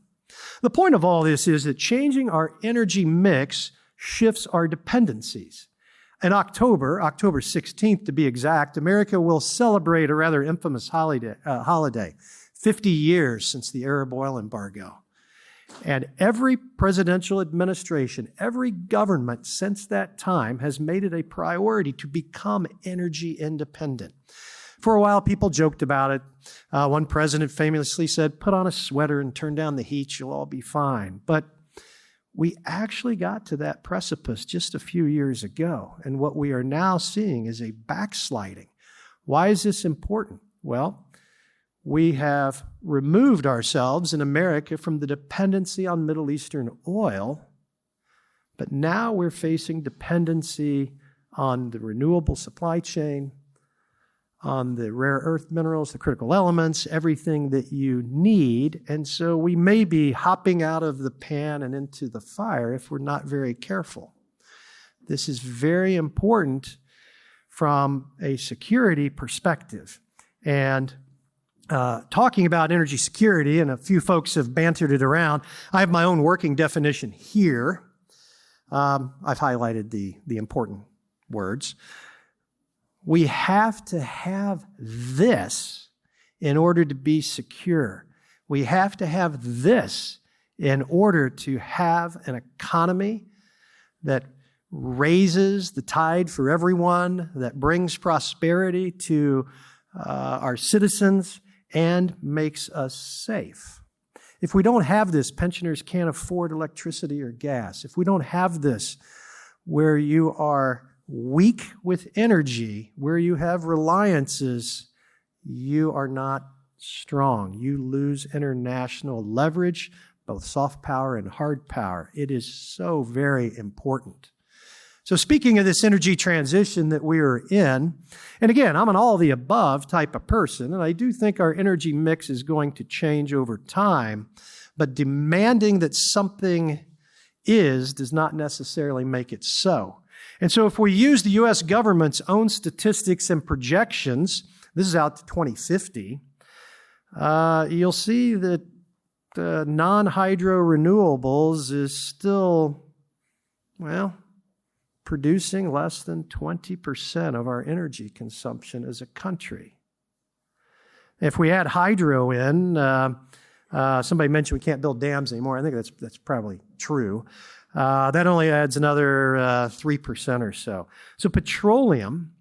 The point of all this is that changing our energy mix shifts our dependencies. In October 16th to be exact, America will celebrate a rather infamous holiday, 50 years since the Arab oil embargo. And every presidential administration, every government since that time has made it a priority to become energy independent. For a while, people joked about it. One president famously said, "Put on a sweater and turn down the heat, you'll all be fine." But we actually got to that precipice just a few years ago. And what we are now seeing is a backsliding. Why is this important? Well, we have removed ourselves in America from the dependency on Middle Eastern oil, but now we're facing dependency on the renewable supply chain, on the rare earth minerals, the critical elements, everything that you need. And so we may be hopping out of the pan and into the fire if we're not very careful. This is very important from a security perspective. And talking about energy security, and a few folks have bantered it around, I have my own working definition here. I've highlighted the important words. We have to have this in order to be secure. We have to have this in order to have an economy that raises the tide for everyone, that brings prosperity to our citizens, and makes us safe. If we don't have this, pensioners can't afford electricity or gas. If we don't have this, where you are weak with energy, where you have reliances, you are not strong. You lose international leverage, both soft power and hard power. It is so very important. So speaking of this energy transition that we are in, and again, I'm an all-the-above type of person, and I do think our energy mix is going to change over time, but demanding that something is does not necessarily make it so. And so if we use the U.S. government's own statistics and projections, this is out to 2050, you'll see that non-hydro renewables is still, well, producing less than 20% of our energy consumption as a country. If we add hydro in, somebody mentioned we can't build dams anymore. I think that's probably true. That only adds another 3% or so. So petroleum,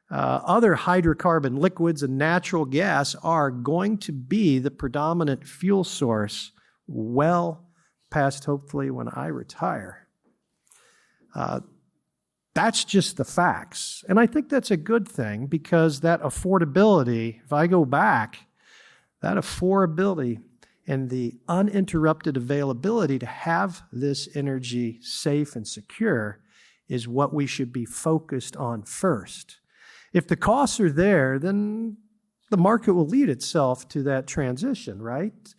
other hydrocarbon liquids, and natural gas are going to be the predominant fuel source well past, hopefully, when I retire. That's just the facts. And I think that's a good thing because that affordability, if I go back, that affordability and the uninterrupted availability to have this energy safe and secure is what we should be focused on first. If the costs are there, then the market will lead itself to that transition, right?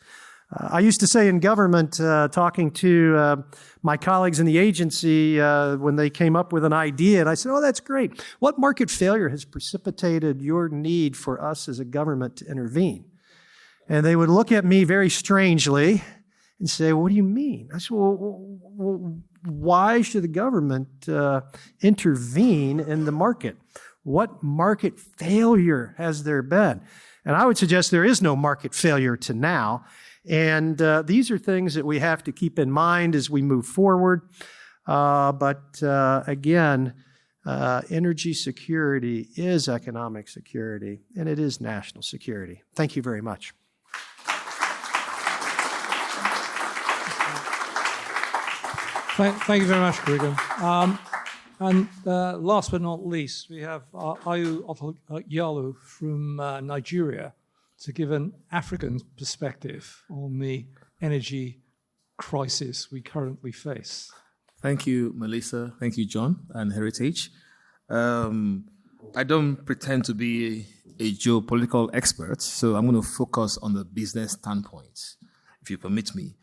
I used to say in government, talking to my colleagues in the agency when they came up with an idea, and I said, oh, that's great. What market failure has precipitated your need for us as a government to intervene? And they would look at me very strangely and say, what do you mean? I said, well, why should the government intervene in the market? What market failure has there been? And I would suggest there is no market failure to now. And these are things that we have to keep in mind as we move forward. But again, energy security is economic security, and it is national security. Thank you very much. Thank you very much, Brigham. And last but not least, we have Ayu Yalu from Nigeria to give an African perspective on the energy crisis we currently face. Thank you, Melissa. Thank you, John and Heritage. I don't pretend to be a geopolitical expert, so I'm going to focus on the business standpoint, if you permit me.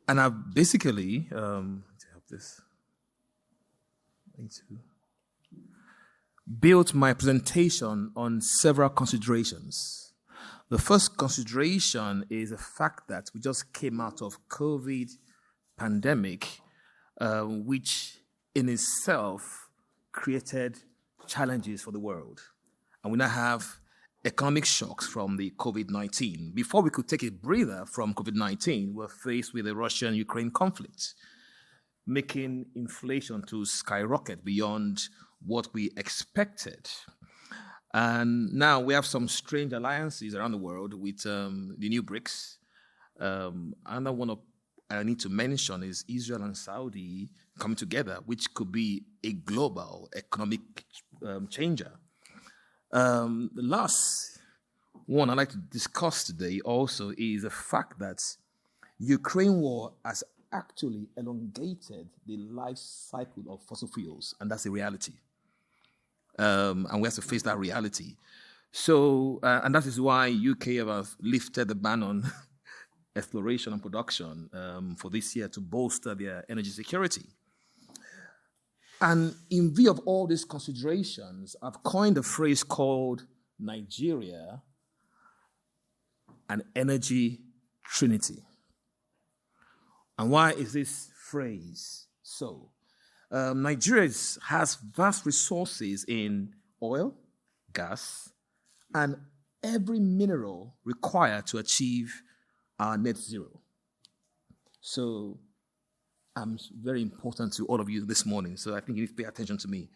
And I've basically, built my presentation on several considerations. The first consideration is the fact that we just came out of COVID pandemic, which in itself created challenges for the world. And we now have economic shocks from the COVID-19. Before we could take a breather from COVID-19, we're faced with the Russian-Ukraine conflict, making inflation to skyrocket beyond what we expected. And now we have some strange alliances around the world with the new BRICS. Another one I need to mention is Israel and Saudi coming together, which could be a global economic changer. The last one I'd like to discuss today also is the fact that Ukraine war has actually elongated the life cycle of fossil fuels, and that's a reality. And we have to face that reality. So, and that is why UK have lifted the ban on exploration and production for this year to bolster their energy security. And in view of all these considerations, I've coined a phrase called Nigeria, an energy trinity. And why is this phrase so? Nigeria has vast resources in oil, gas, and every mineral required to achieve our net zero. So I'm very important to all of you this morning, so I think you need to pay attention to me.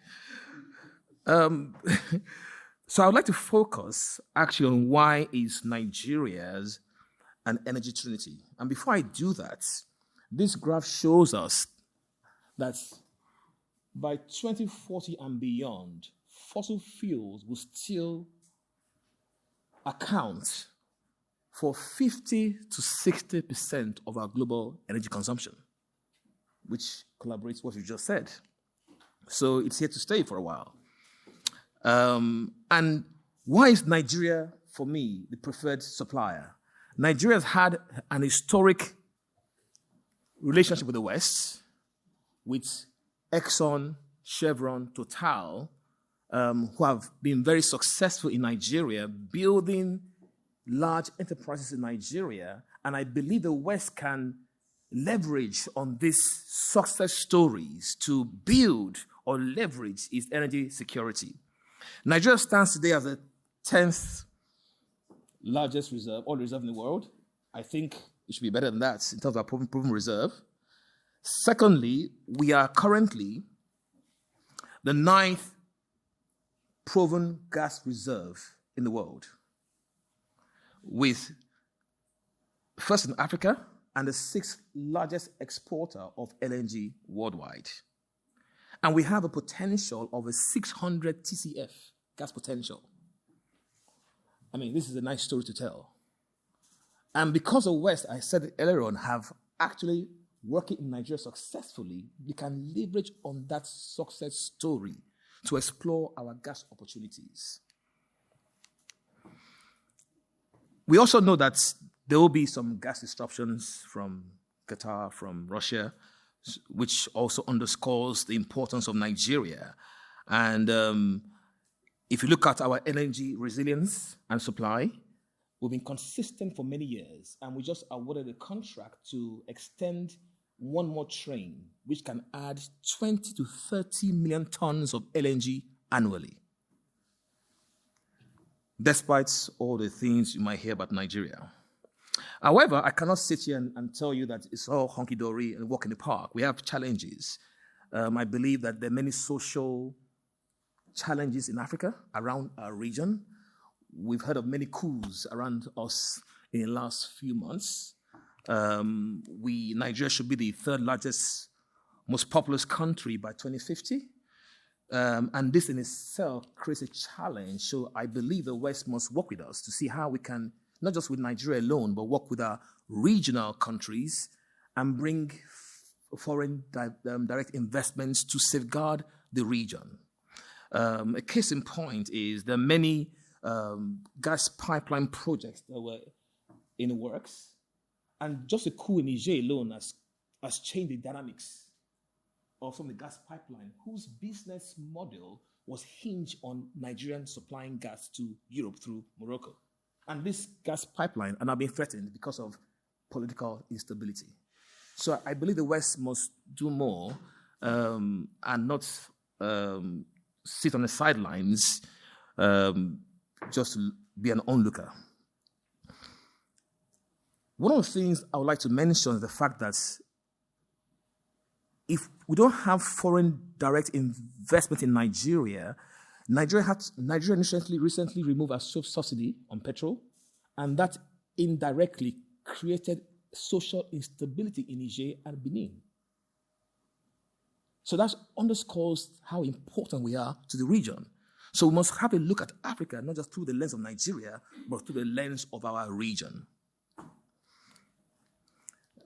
So I would like to focus actually on why is Nigeria's an energy trinity. And before I do that, this graph shows us that by 2040 and beyond, fossil fuels will still account for 50 to 60% of our global energy consumption, which collaborates what you just said. So it's here to stay for a while. And why is Nigeria, for me, the preferred supplier? Nigeria has had an historic relationship with the West, with Exxon, Chevron, Total, who have been very successful in Nigeria, building large enterprises in Nigeria. And I believe the West can leverage on these success stories to build or leverage its energy security. Nigeria stands today as the 10th largest reserve, oil reserve in the world. I think it should be better than that in terms of our proven reserve. Secondly, we are currently the 9th proven gas reserve in the world, with first in Africa and the 6th largest exporter of LNG worldwide. And we have a potential of a 600 TCF gas potential. I mean, this is a nice story to tell. And because the West, I said it earlier on, have actually working in Nigeria successfully, we can leverage on that success story to explore our gas opportunities. We also know that there will be some gas disruptions from Qatar, from Russia, which also underscores the importance of Nigeria. And if you look at our energy resilience and supply, we've been consistent for many years, and we just awarded a contract to extend one more train, which can add 20 to 30 million tons of LNG annually, despite all the things you might hear about Nigeria. However, I cannot sit here and tell you that it's all hunky-dory and walk in the park. We have challenges. I believe that there are many social challenges in Africa, around our region. We've heard of many coups around us in the last few months. Nigeria should be the 3rd largest, most populous country by 2050. And this in itself creates a challenge. So I believe the West must work with us to see how we can, not just with Nigeria alone, but work with our regional countries and bring foreign direct investments to safeguard the region. A case in point is there are many gas pipeline projects that were in the works, and just a coup in Niger alone has changed the dynamics of some of the gas pipeline, whose business model was hinged on Nigerian supplying gas to Europe through Morocco. And this gas pipeline are now being threatened because of political instability. So I believe the West must do more and not sit on the sidelines just to be an onlooker. One of the things I would like to mention is the fact that if we don't have foreign direct investment in Nigeria, Nigeria recently removed a subsidy on petrol, and that indirectly created social instability in Niger and Benin. So that underscores how important we are to the region. So we must have a look at Africa, not just through the lens of Nigeria, but through the lens of our region.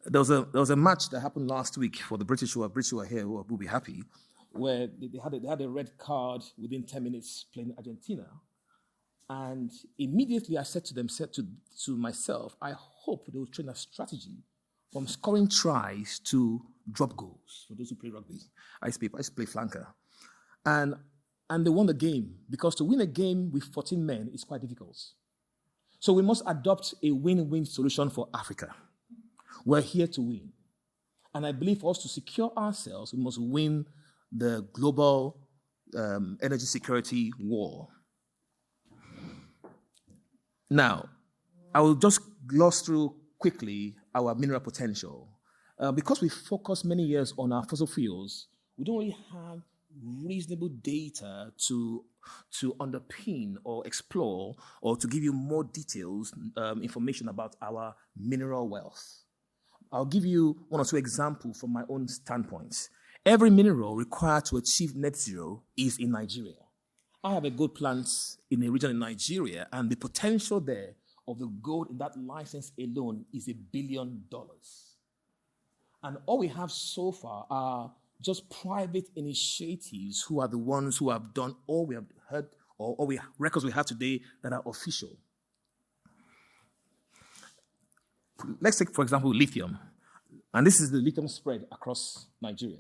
There was a match that happened last week for the British who are here, who will be happy, where they had a red card within 10 minutes playing Argentina. And immediately I said to myself, I hope they will train a strategy from scoring tries to drop goals for those who play rugby. I used to play flanker. And they won the game, because to win a game with 14 men is quite difficult. So we must adopt a win-win solution for Africa. We're here to win. And I believe for us to secure ourselves, we must win the global energy security war. Now, I will just gloss through quickly our mineral potential. Because we focused many years on our fossil fuels, we don't really have reasonable data to underpin or explore or to give you more details, information about our mineral wealth. I'll give you one or two examples from my own standpoint. Every mineral required to achieve net zero is in Nigeria. I have a gold plant in a region in Nigeria, and the potential there of the gold in that license alone is $1 billion. And all we have so far are just private initiatives who are the ones who have done all we have heard, or all records we have today that are official. Let's take, for example, lithium. And this is the lithium spread across Nigeria.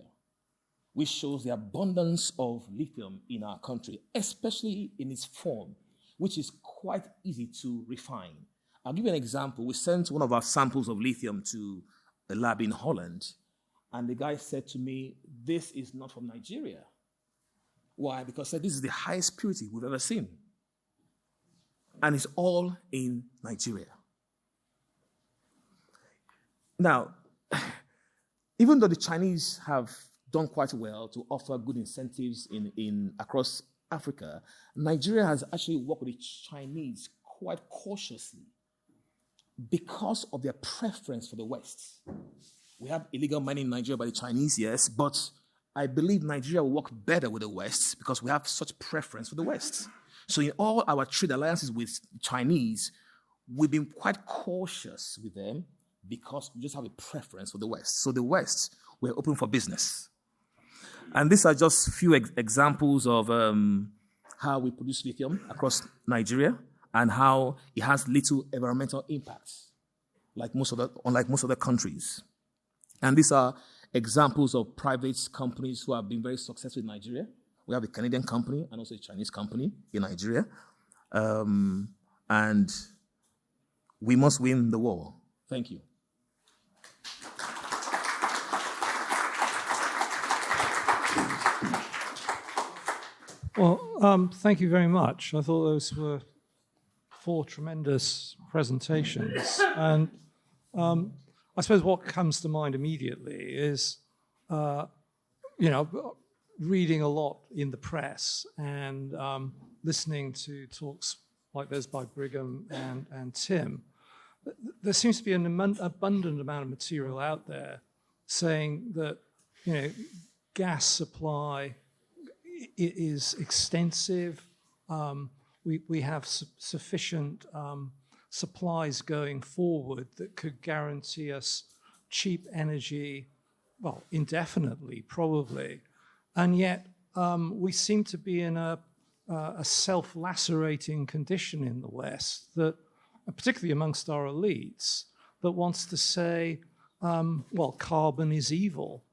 which shows the abundance of lithium in our country, especially in its form, which is quite easy to refine. I'll give you an example. We sent one of our samples of lithium to a lab in Holland, and the guy said to me, "This is not from Nigeria." Why? Because he said, "This is the highest purity we've ever seen." And it's all in Nigeria. Now, even though the Chinese have done quite well to offer good incentives across Africa, Nigeria has actually worked with the Chinese quite cautiously because of their preference for the West. We have illegal mining in Nigeria by the Chinese, yes, but I believe Nigeria will work better with the West because we have such preference for the West. So in all our trade alliances with Chinese, we've been quite cautious with them because we just have a preference for the West. So the West, we're open for business. And these are just a few examples of how we produce lithium across Nigeria and how it has little environmental impacts, unlike most other countries. And these are examples of private companies who have been very successful in Nigeria. We have a Canadian company and also a Chinese company in Nigeria. And we must win the war. Thank you. Well, thank you very much. I thought those were 4 tremendous presentations. And I suppose what comes to mind immediately is, reading a lot in the press and listening to talks like this by Brigham and Tim. There seems to be an abundant amount of material out there saying that, gas supply is extensive. We have sufficient supplies going forward that could guarantee us cheap energy, well, indefinitely, probably. And yet we seem to be in a self-lacerating condition in the West, that, particularly amongst our elites, that wants to say, carbon is evil.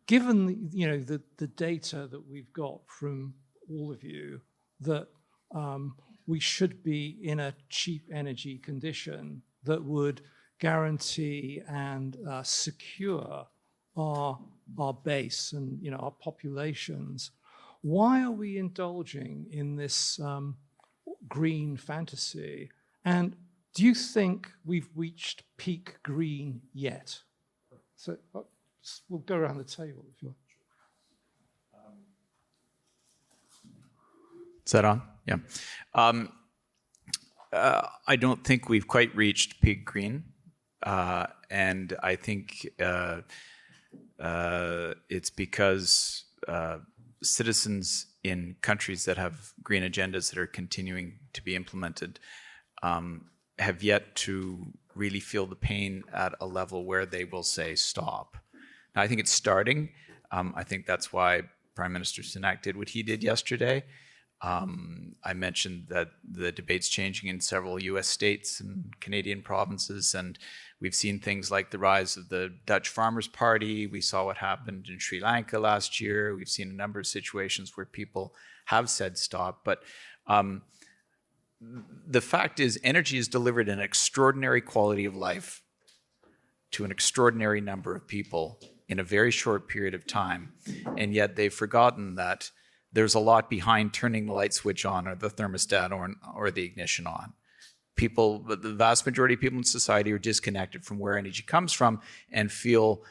Given the data that we've got from all of you, that we should be in a cheap energy condition that would guarantee and secure our base and our populations, why are we indulging in this green fantasy? And do you think we've reached peak green yet? So we'll go around the table if you want. Is that on? Yeah. I don't think we've quite reached peak green. And I think it's because citizens in countries that have green agendas that are continuing to be implemented have yet to really feel the pain at a level where they will say stop. Now, I think it's starting. I think that's why Prime Minister Sunak did what he did yesterday. I mentioned that the debate's changing in several U.S. states and Canadian provinces, and we've seen things like the rise of the Dutch Farmers' Party. We saw what happened in Sri Lanka last year. We've seen a number of situations where people have said stop. But the fact is, energy has delivered an extraordinary quality of life to an extraordinary number of people in a very short period of time, and yet they've forgotten that there's a lot behind turning the light switch on or the thermostat or the ignition on. People, the vast majority of people in society are disconnected from where energy comes from and feel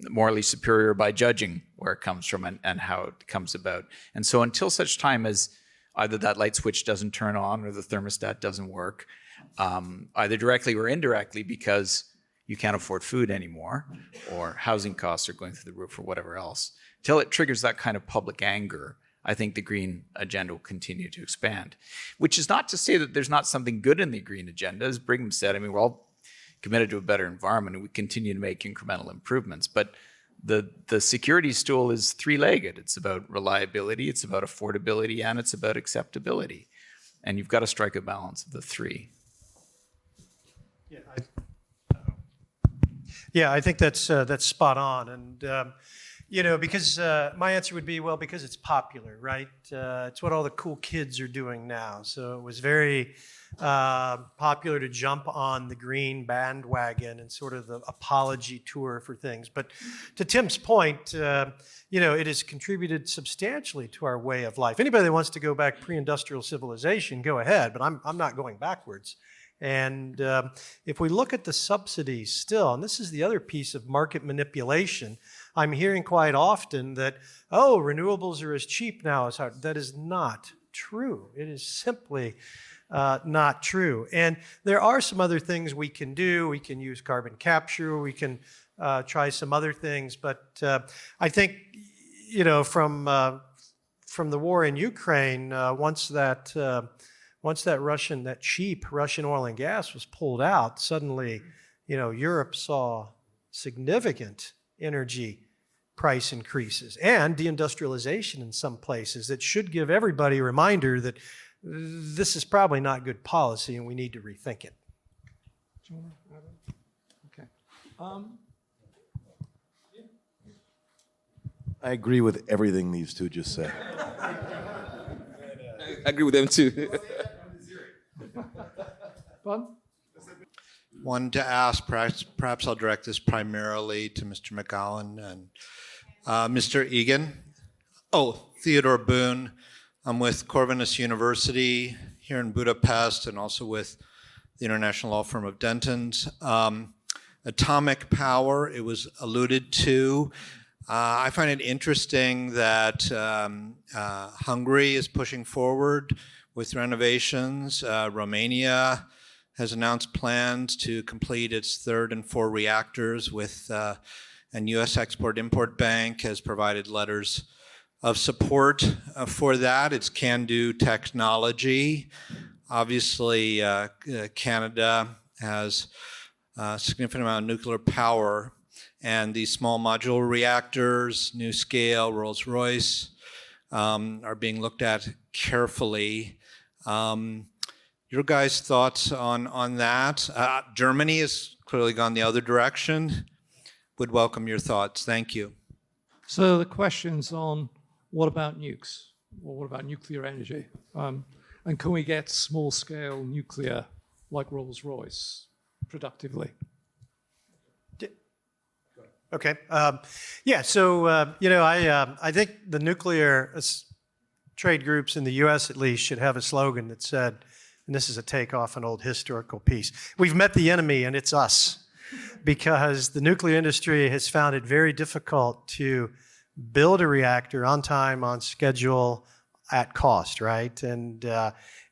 morally superior by judging where it comes from and how it comes about. And so until such time as either that light switch doesn't turn on or the thermostat doesn't work, either directly or indirectly because you can't afford food anymore or housing costs are going through the roof or whatever else, till it triggers that kind of public anger, I think the green agenda will continue to expand. Which is not to say that there's not something good in the green agenda. As Brigham said, I mean, we're all committed to a better environment and we continue to make incremental improvements. But the security stool is three-legged. It's about reliability, it's about affordability, and it's about acceptability. And you've got to strike a balance of the three. Yeah, I think that's spot on, and because my answer would be, well, because it's popular, right? It's what all the cool kids are doing now. So it was very popular to jump on the green bandwagon and sort of the apology tour for things. But to Tim's point, it has contributed substantially to our way of life. Anybody that wants to go back pre-industrial civilization, go ahead, but I'm not going backwards. And if we look at the subsidies still, and this is the other piece of market manipulation, I'm hearing quite often that, renewables are as cheap now as hard. That is not true. It is simply not true. And there are some other things we can do. We can use carbon capture. We can try some other things. But I think, from the war in Ukraine, once that cheap Russian oil and gas was pulled out, suddenly, Europe saw significant energy price increases and deindustrialization in some places that should give everybody a reminder that this is probably not good policy and we need to rethink it. Okay. I agree with everything these two just said. I agree with them too. Wanted to ask, perhaps I'll direct this primarily to Mr. McGowan and Mr. Egan. Theodore Boone. I'm with Corvinus University here in Budapest and also with the international law firm of Dentons. Atomic power, it was alluded to. I find it interesting that Hungary is pushing forward with renovations. Romania has announced plans to complete its 3rd and 4 reactors and U.S. Export-Import Bank has provided letters of support for that. It's can-do technology. Obviously, Canada has a significant amount of nuclear power, and these small modular reactors, NuScale, Rolls-Royce, are being looked at carefully. Your guys' thoughts on that? Germany has clearly gone the other direction. Would welcome your thoughts. Thank you. So the question's on what about nukes? Or what about nuclear energy? And can we get small-scale nuclear like Rolls-Royce productively? Okay. So, I think the nuclear trade groups in the U.S. at least should have a slogan that said, and this is a takeoff an old historical piece, we've met the enemy and it's us. Because the nuclear industry has found it very difficult to build a reactor on time, on schedule, at cost, right? And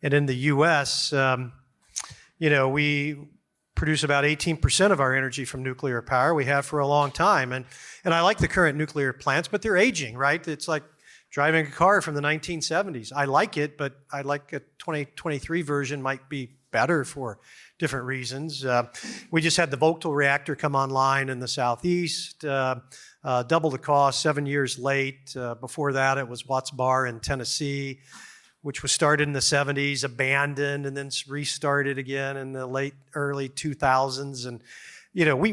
in the U.S., we produce about 18% of our energy from nuclear power. We have for a long time. And I like the current nuclear plants, but they're aging, right? It's like driving a car from the 1970s. I like it, but I like a 2023 version might be better for different reasons. We just had the Vogtle reactor come online in the southeast, double the cost, 7 years late. Before that, it was Watts Bar in Tennessee, which was started in the 70s, abandoned, and then restarted again in the early 2000s. And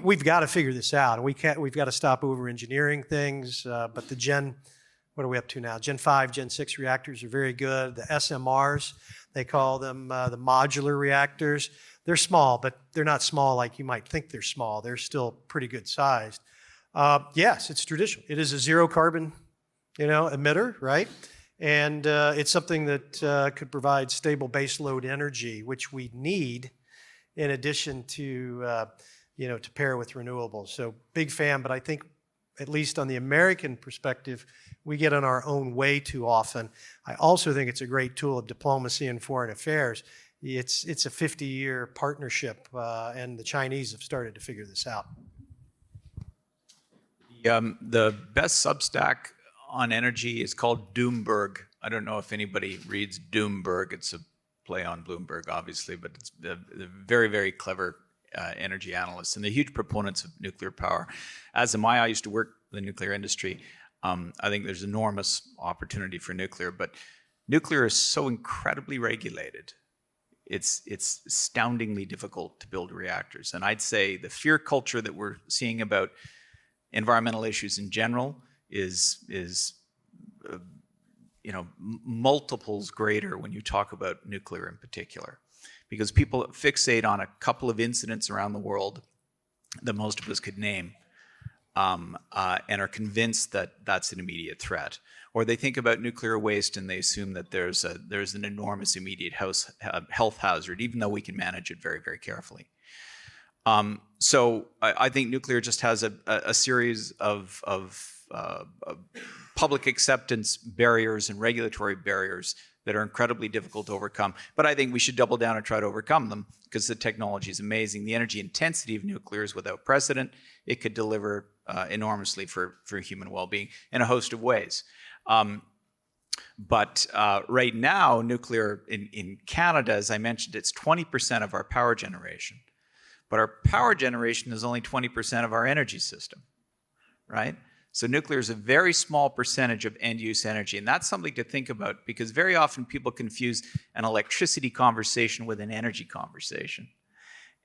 we've got to figure this out. And we've got to stop over-engineering things. But what are we up to now? Gen 5, Gen 6 reactors are very good. The SMRs, they call them the modular reactors. They're small, but they're not small like you might think they're small. They're still pretty good sized. Yes, it's traditional. It is a zero carbon, emitter, right? And it's something that could provide stable baseload energy, which we need in addition to, to pair with renewables. So big fan, but I think at least on the American perspective, we get in our own way too often. I also think it's a great tool of diplomacy and foreign affairs. It's a 50-year partnership, and the Chinese have started to figure this out. The best Substack on energy is called Doomberg. I don't know if anybody reads Doomberg. It's a play on Bloomberg, obviously, but it's a very, very clever energy analysts, and they're huge proponents of nuclear power. As am I. I used to work in the nuclear industry. I think there's enormous opportunity for nuclear, but nuclear is so incredibly regulated. it's astoundingly difficult to build reactors. And I'd say the fear culture that we're seeing about environmental issues in general is multiples greater when you talk about nuclear in particular, because people fixate on a couple of incidents around the world that most of us could name, and are convinced that that's an immediate threat. Or they think about nuclear waste and they assume that there's an enormous immediate health hazard, even though we can manage it very, very carefully. So I think nuclear just has a series of public acceptance barriers and regulatory barriers that are incredibly difficult to overcome. But I think we should double down and try to overcome them, because the technology is amazing. The energy intensity of nuclear is without precedent. It could deliver enormously for human well-being in a host of ways. But right now, nuclear in Canada, as I mentioned, it's 20% of our power generation. But our power generation is only 20% of our energy system, right? So nuclear is a very small percentage of end-use energy, and that's something to think about, because very often people confuse an electricity conversation with an energy conversation.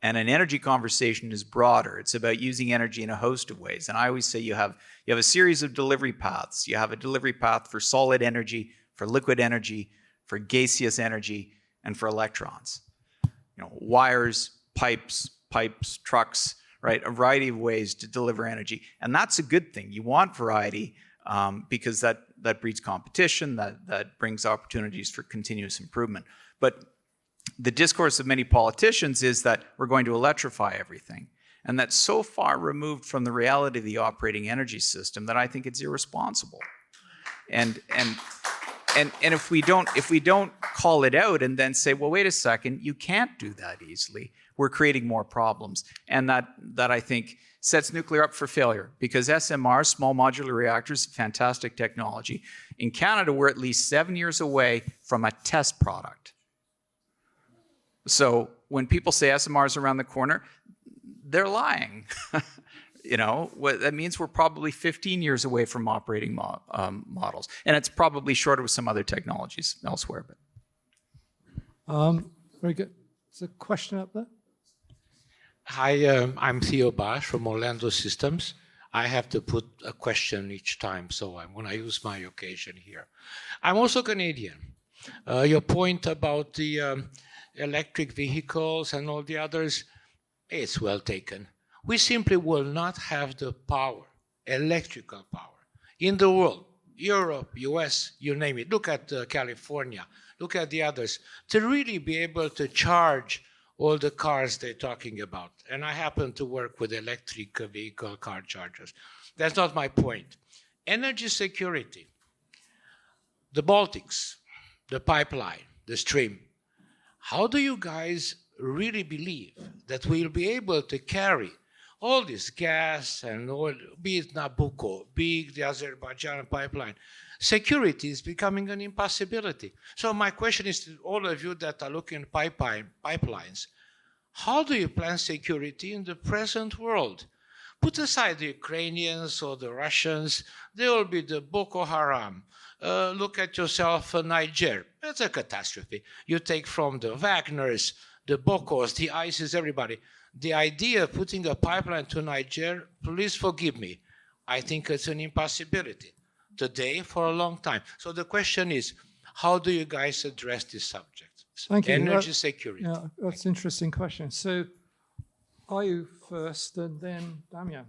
And an energy conversation is broader. It's about using energy in a host of ways. And I always say you have a series of delivery paths. You have a delivery path for solid energy, for liquid energy, for gaseous energy, and for electrons. Wires, pipes, trucks, right? A variety of ways to deliver energy. And that's a good thing. You want variety, because that breeds competition, that brings opportunities for continuous improvement. But the discourse of many politicians is that we're going to electrify everything. And that's so far removed from the reality of the operating energy system that I think it's irresponsible. And if we don't call it out and then say, well, wait a second, you can't do that easily, we're creating more problems. And that I think sets nuclear up for failure, because SMR, small modular reactors, fantastic technology. In Canada, we're at least 7 years away from a test product. So when people say SMR is around the corner, they're lying. That means we're probably 15 years away from operating models. And it's probably shorter with some other technologies elsewhere. Very good. There's a question up there. Hi, I'm Theo Bash from Orlando Systems. I have to put a question each time, so I'm going to use my occasion here. I'm also Canadian. Your point about the electric vehicles and all the others, it's well taken. We simply will not have the power, electrical power, in the world, Europe, US, you name it. Look at California, look at the others, to really be able to charge all the cars they're talking about. And I happen to work with electric vehicle car chargers. That's not my point. Energy security, the Baltics, the pipeline, the stream. How do you guys really believe that we'll be able to carry all this gas and oil, be it Nabucco, be it the Azerbaijan pipeline? Security is becoming an impossibility. So my question is to all of you that are looking at pipelines, how do you plan security in the present world? Put aside the Ukrainians or the Russians, there will be the Boko Haram. Look at yourself, Niger. That's a catastrophe. You take from the Wagners, the Bokos, the ISIS, everybody. The idea of putting a pipeline to Niger, please forgive me, I think it's an impossibility today for a long time. So the question is, how do you guys address this subject? Thank you. Energy security. Yeah, that's an interesting question. So are you first and then Damian?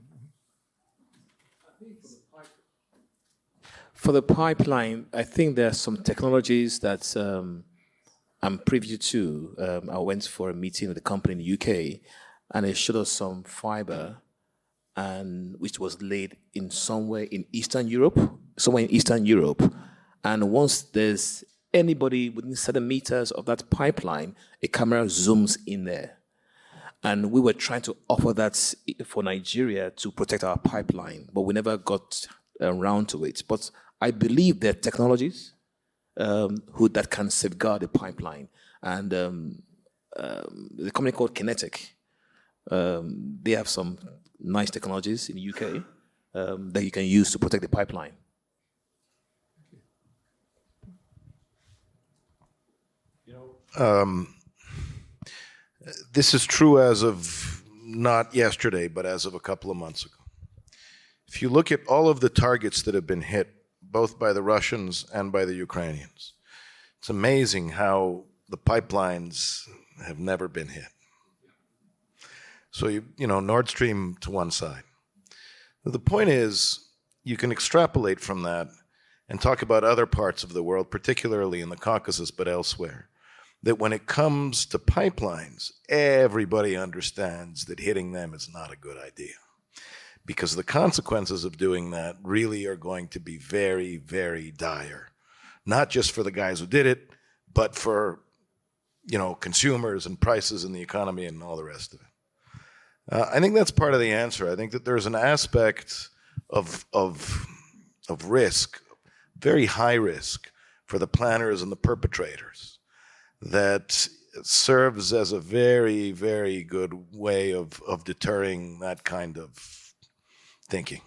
For the pipeline, I think there are some technologies that I'm privy to. I went for a meeting with a company in the UK, and they showed us some fiber, and which was laid in somewhere in Eastern Europe. And once there's anybody within 7 meters of that pipeline, a camera zooms in there. And we were trying to offer that for Nigeria to protect our pipeline, but we never got around to it. But I believe there are technologies that can safeguard the pipeline. And the company called Kinetic, they have some nice technologies in the UK that you can use to protect the pipeline. This is true as of not yesterday, but as of a couple of months ago. If you look at all of the targets that have been hit, both by the Russians and by the Ukrainians, it's amazing how the pipelines have never been hit. So, Nord Stream to one side. The point is, you can extrapolate from that and talk about other parts of the world, particularly in the Caucasus, but elsewhere, that when it comes to pipelines, everybody understands that hitting them is not a good idea. Because the consequences of doing that really are going to be very, very dire. Not just for the guys who did it, but for, consumers and prices in the economy and all the rest of it. I think that's part of the answer. I think that there's an aspect of risk, very high risk for the planners and the perpetrators that serves as a very, very good way of deterring that kind of thinking.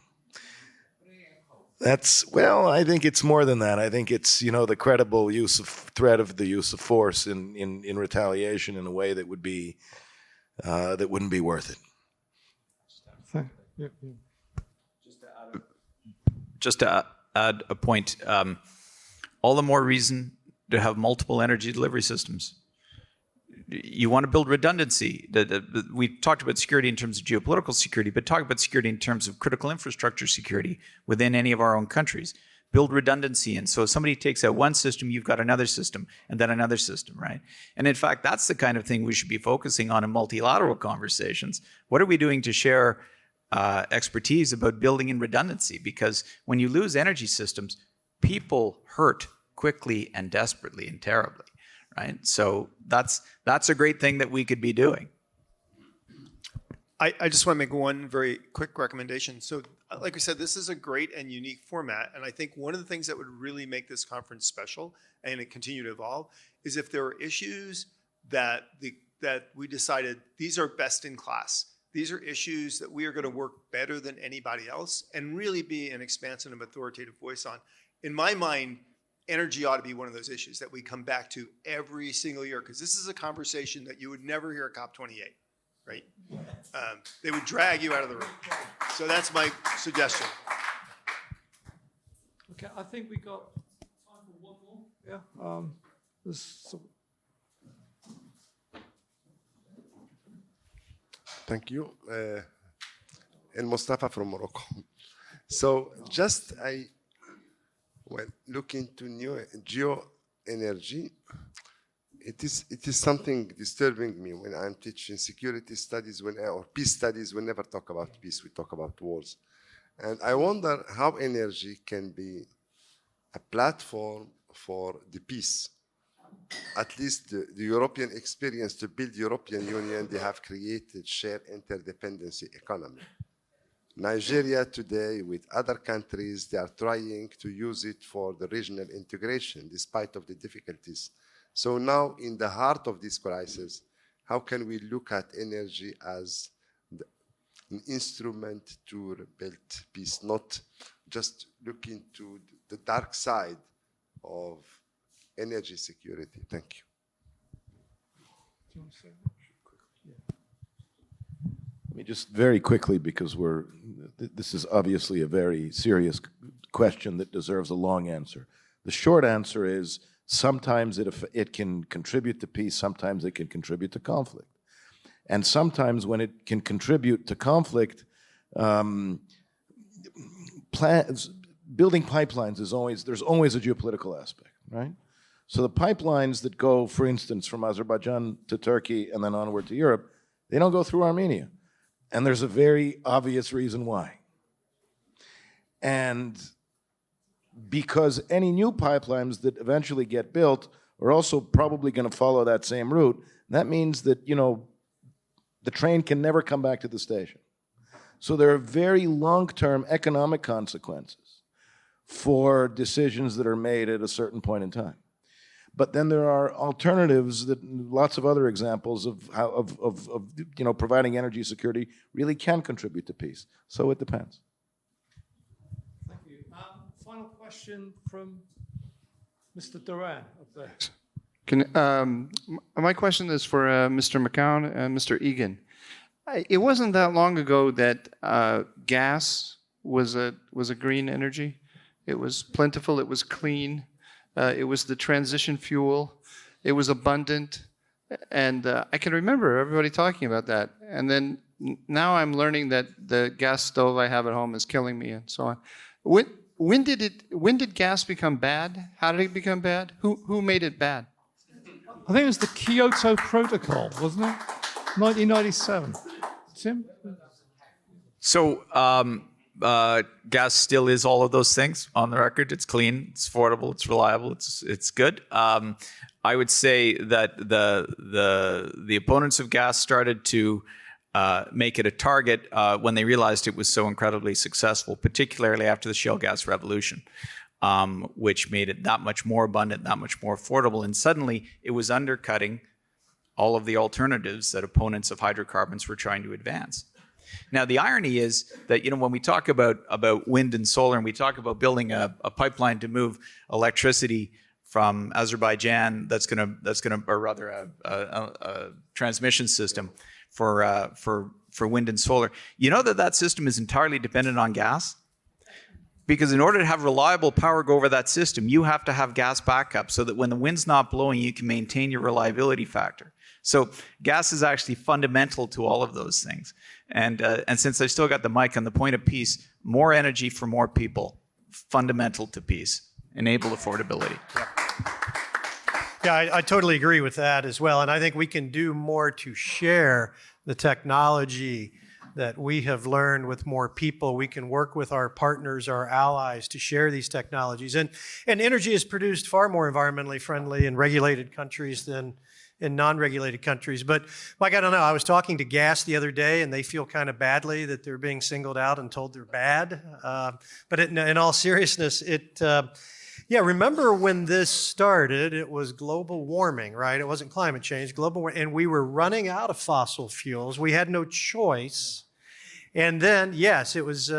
I think it's more than that. I think it's, the credible threat of the use of force in retaliation in a way that would be, that wouldn't be worth it. Just to add a point, all the more reason to have multiple energy delivery systems. You want to build redundancy. We talked about security in terms of geopolitical security, but talk about security in terms of critical infrastructure security within any of our own countries. Build redundancy. And so if somebody takes out one system, you've got another system, and then another system, right? And in fact, that's the kind of thing we should be focusing on in multilateral conversations. What are we doing to share expertise about building in redundancy? Because when you lose energy systems, people hurt quickly and desperately and terribly, right? So that's a great thing that we could be doing. I just want to make one very quick recommendation. So like we said, this is a great and unique format. And I think one of the things that would really make this conference special and it continue to evolve is if there are issues that we decided these are best in class. These are issues that we are going to work better than anybody else and really be an expansive and authoritative voice on. In my mind, energy ought to be one of those issues that we come back to every single year, because this is a conversation that you would never hear at COP28, right? They would drag you out of the room. So that's my suggestion. Okay, I think we got time for one more. Yeah. Thank you. And Mustafa from Morocco. So when looking to new GEO-ENERGY, it is something disturbing me when I'm teaching security studies or peace studies. We never talk about peace, we talk about wars. And I wonder how energy can be a platform for the peace. At least the European experience to build European Union, they have created shared interdependency economy. Nigeria today, with other countries, they are trying to use it for the regional integration, despite of the difficulties. So now, in the heart of this crisis, how can we look at energy as an instrument to build peace, not just looking to the dark side of energy security? Thank you. Do you want to say Let me just very quickly, because this is obviously a very serious question that deserves a long answer. The short answer is sometimes it can contribute to peace, sometimes it can contribute to conflict. And sometimes when it can contribute to conflict, building pipelines there's always a geopolitical aspect, right? So the pipelines that go, for instance, from Azerbaijan to Turkey and then onward to Europe, they don't go through Armenia. And there's a very obvious reason why. And because any new pipelines that eventually get built are also probably going to follow that same route, that means that, the train can never come back to the station. So there are very long-term economic consequences for decisions that are made at a certain point in time. But then there are alternatives, that lots of other examples of how providing energy security really can contribute to peace. So it depends. Thank you. Final question from Mr. Duran up there. My question is for Mr. McCown and Mr. Egan. It wasn't that long ago that gas was a green energy. It was plentiful. It was clean. It was the transition fuel. It was abundant. And I can remember everybody talking about that. And then now I'm learning that the gas stove I have at home is killing me and so on. When did gas become bad? How did it become bad? Who made it bad? I think it was the Kyoto Protocol, wasn't it? 1997. Tim? So gas still is all of those things on the record. It's clean, it's affordable, it's reliable, it's good. I would say that the opponents of gas started to make it a target when they realized it was so incredibly successful, particularly after the shale gas revolution, which made it that much more abundant, that much more affordable. And suddenly it was undercutting all of the alternatives that opponents of hydrocarbons were trying to advance. Now, the irony is that, when we talk about wind and solar and we talk about building a pipeline to move electricity from Azerbaijan, or rather a transmission system for wind and solar, that system is entirely dependent on gas? Because in order to have reliable power go over that system, you have to have gas backup so that when the wind's not blowing, you can maintain your reliability factor. So gas is actually fundamental to all of those things. And since I still got the mic on the point of peace, more energy for more people, fundamental to peace, enable affordability. Yeah, I totally agree with that as well. And I think we can do more to share the technology that we have learned with more people. We can work with our partners, our allies, to share these technologies. And energy is produced far more environmentally friendly in regulated countries than in non-regulated countries. But Mike, I don't know. I was talking to gas the other day, and they feel kind of badly that they're being singled out and told they're bad. But in all seriousness, remember when this started, it was global warming, right? It wasn't climate change, global warming. And we were running out of fossil fuels. We had no choice. And then, yes, it was,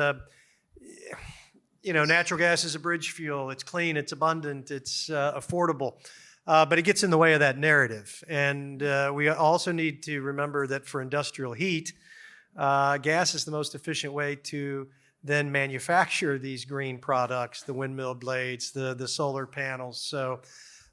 natural gas is a bridge fuel. It's clean, it's abundant, it's affordable. But it gets in the way of that narrative. And we also need to remember that for industrial heat, gas is the most efficient way to then manufacture these green products, the windmill blades, the solar panels. So,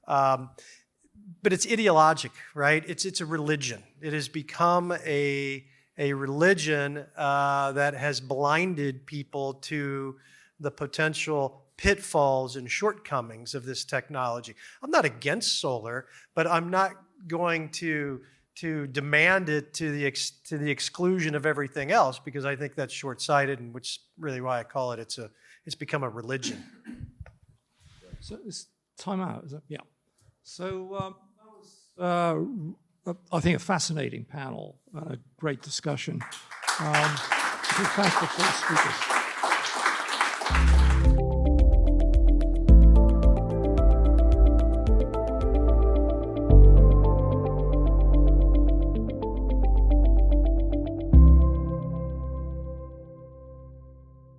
but it's ideologic, right? It's a religion. It has become a religion that has blinded people to the potential pitfalls and shortcomings of this technology. I'm not against solar, but I'm not going to demand it to the exclusion of everything else, because I think that's short-sighted, and which is really why I call it it's become a religion. So it's time out, is it? Yeah. So that was, I think, a fascinating panel, a great discussion. Thanks for the speakers.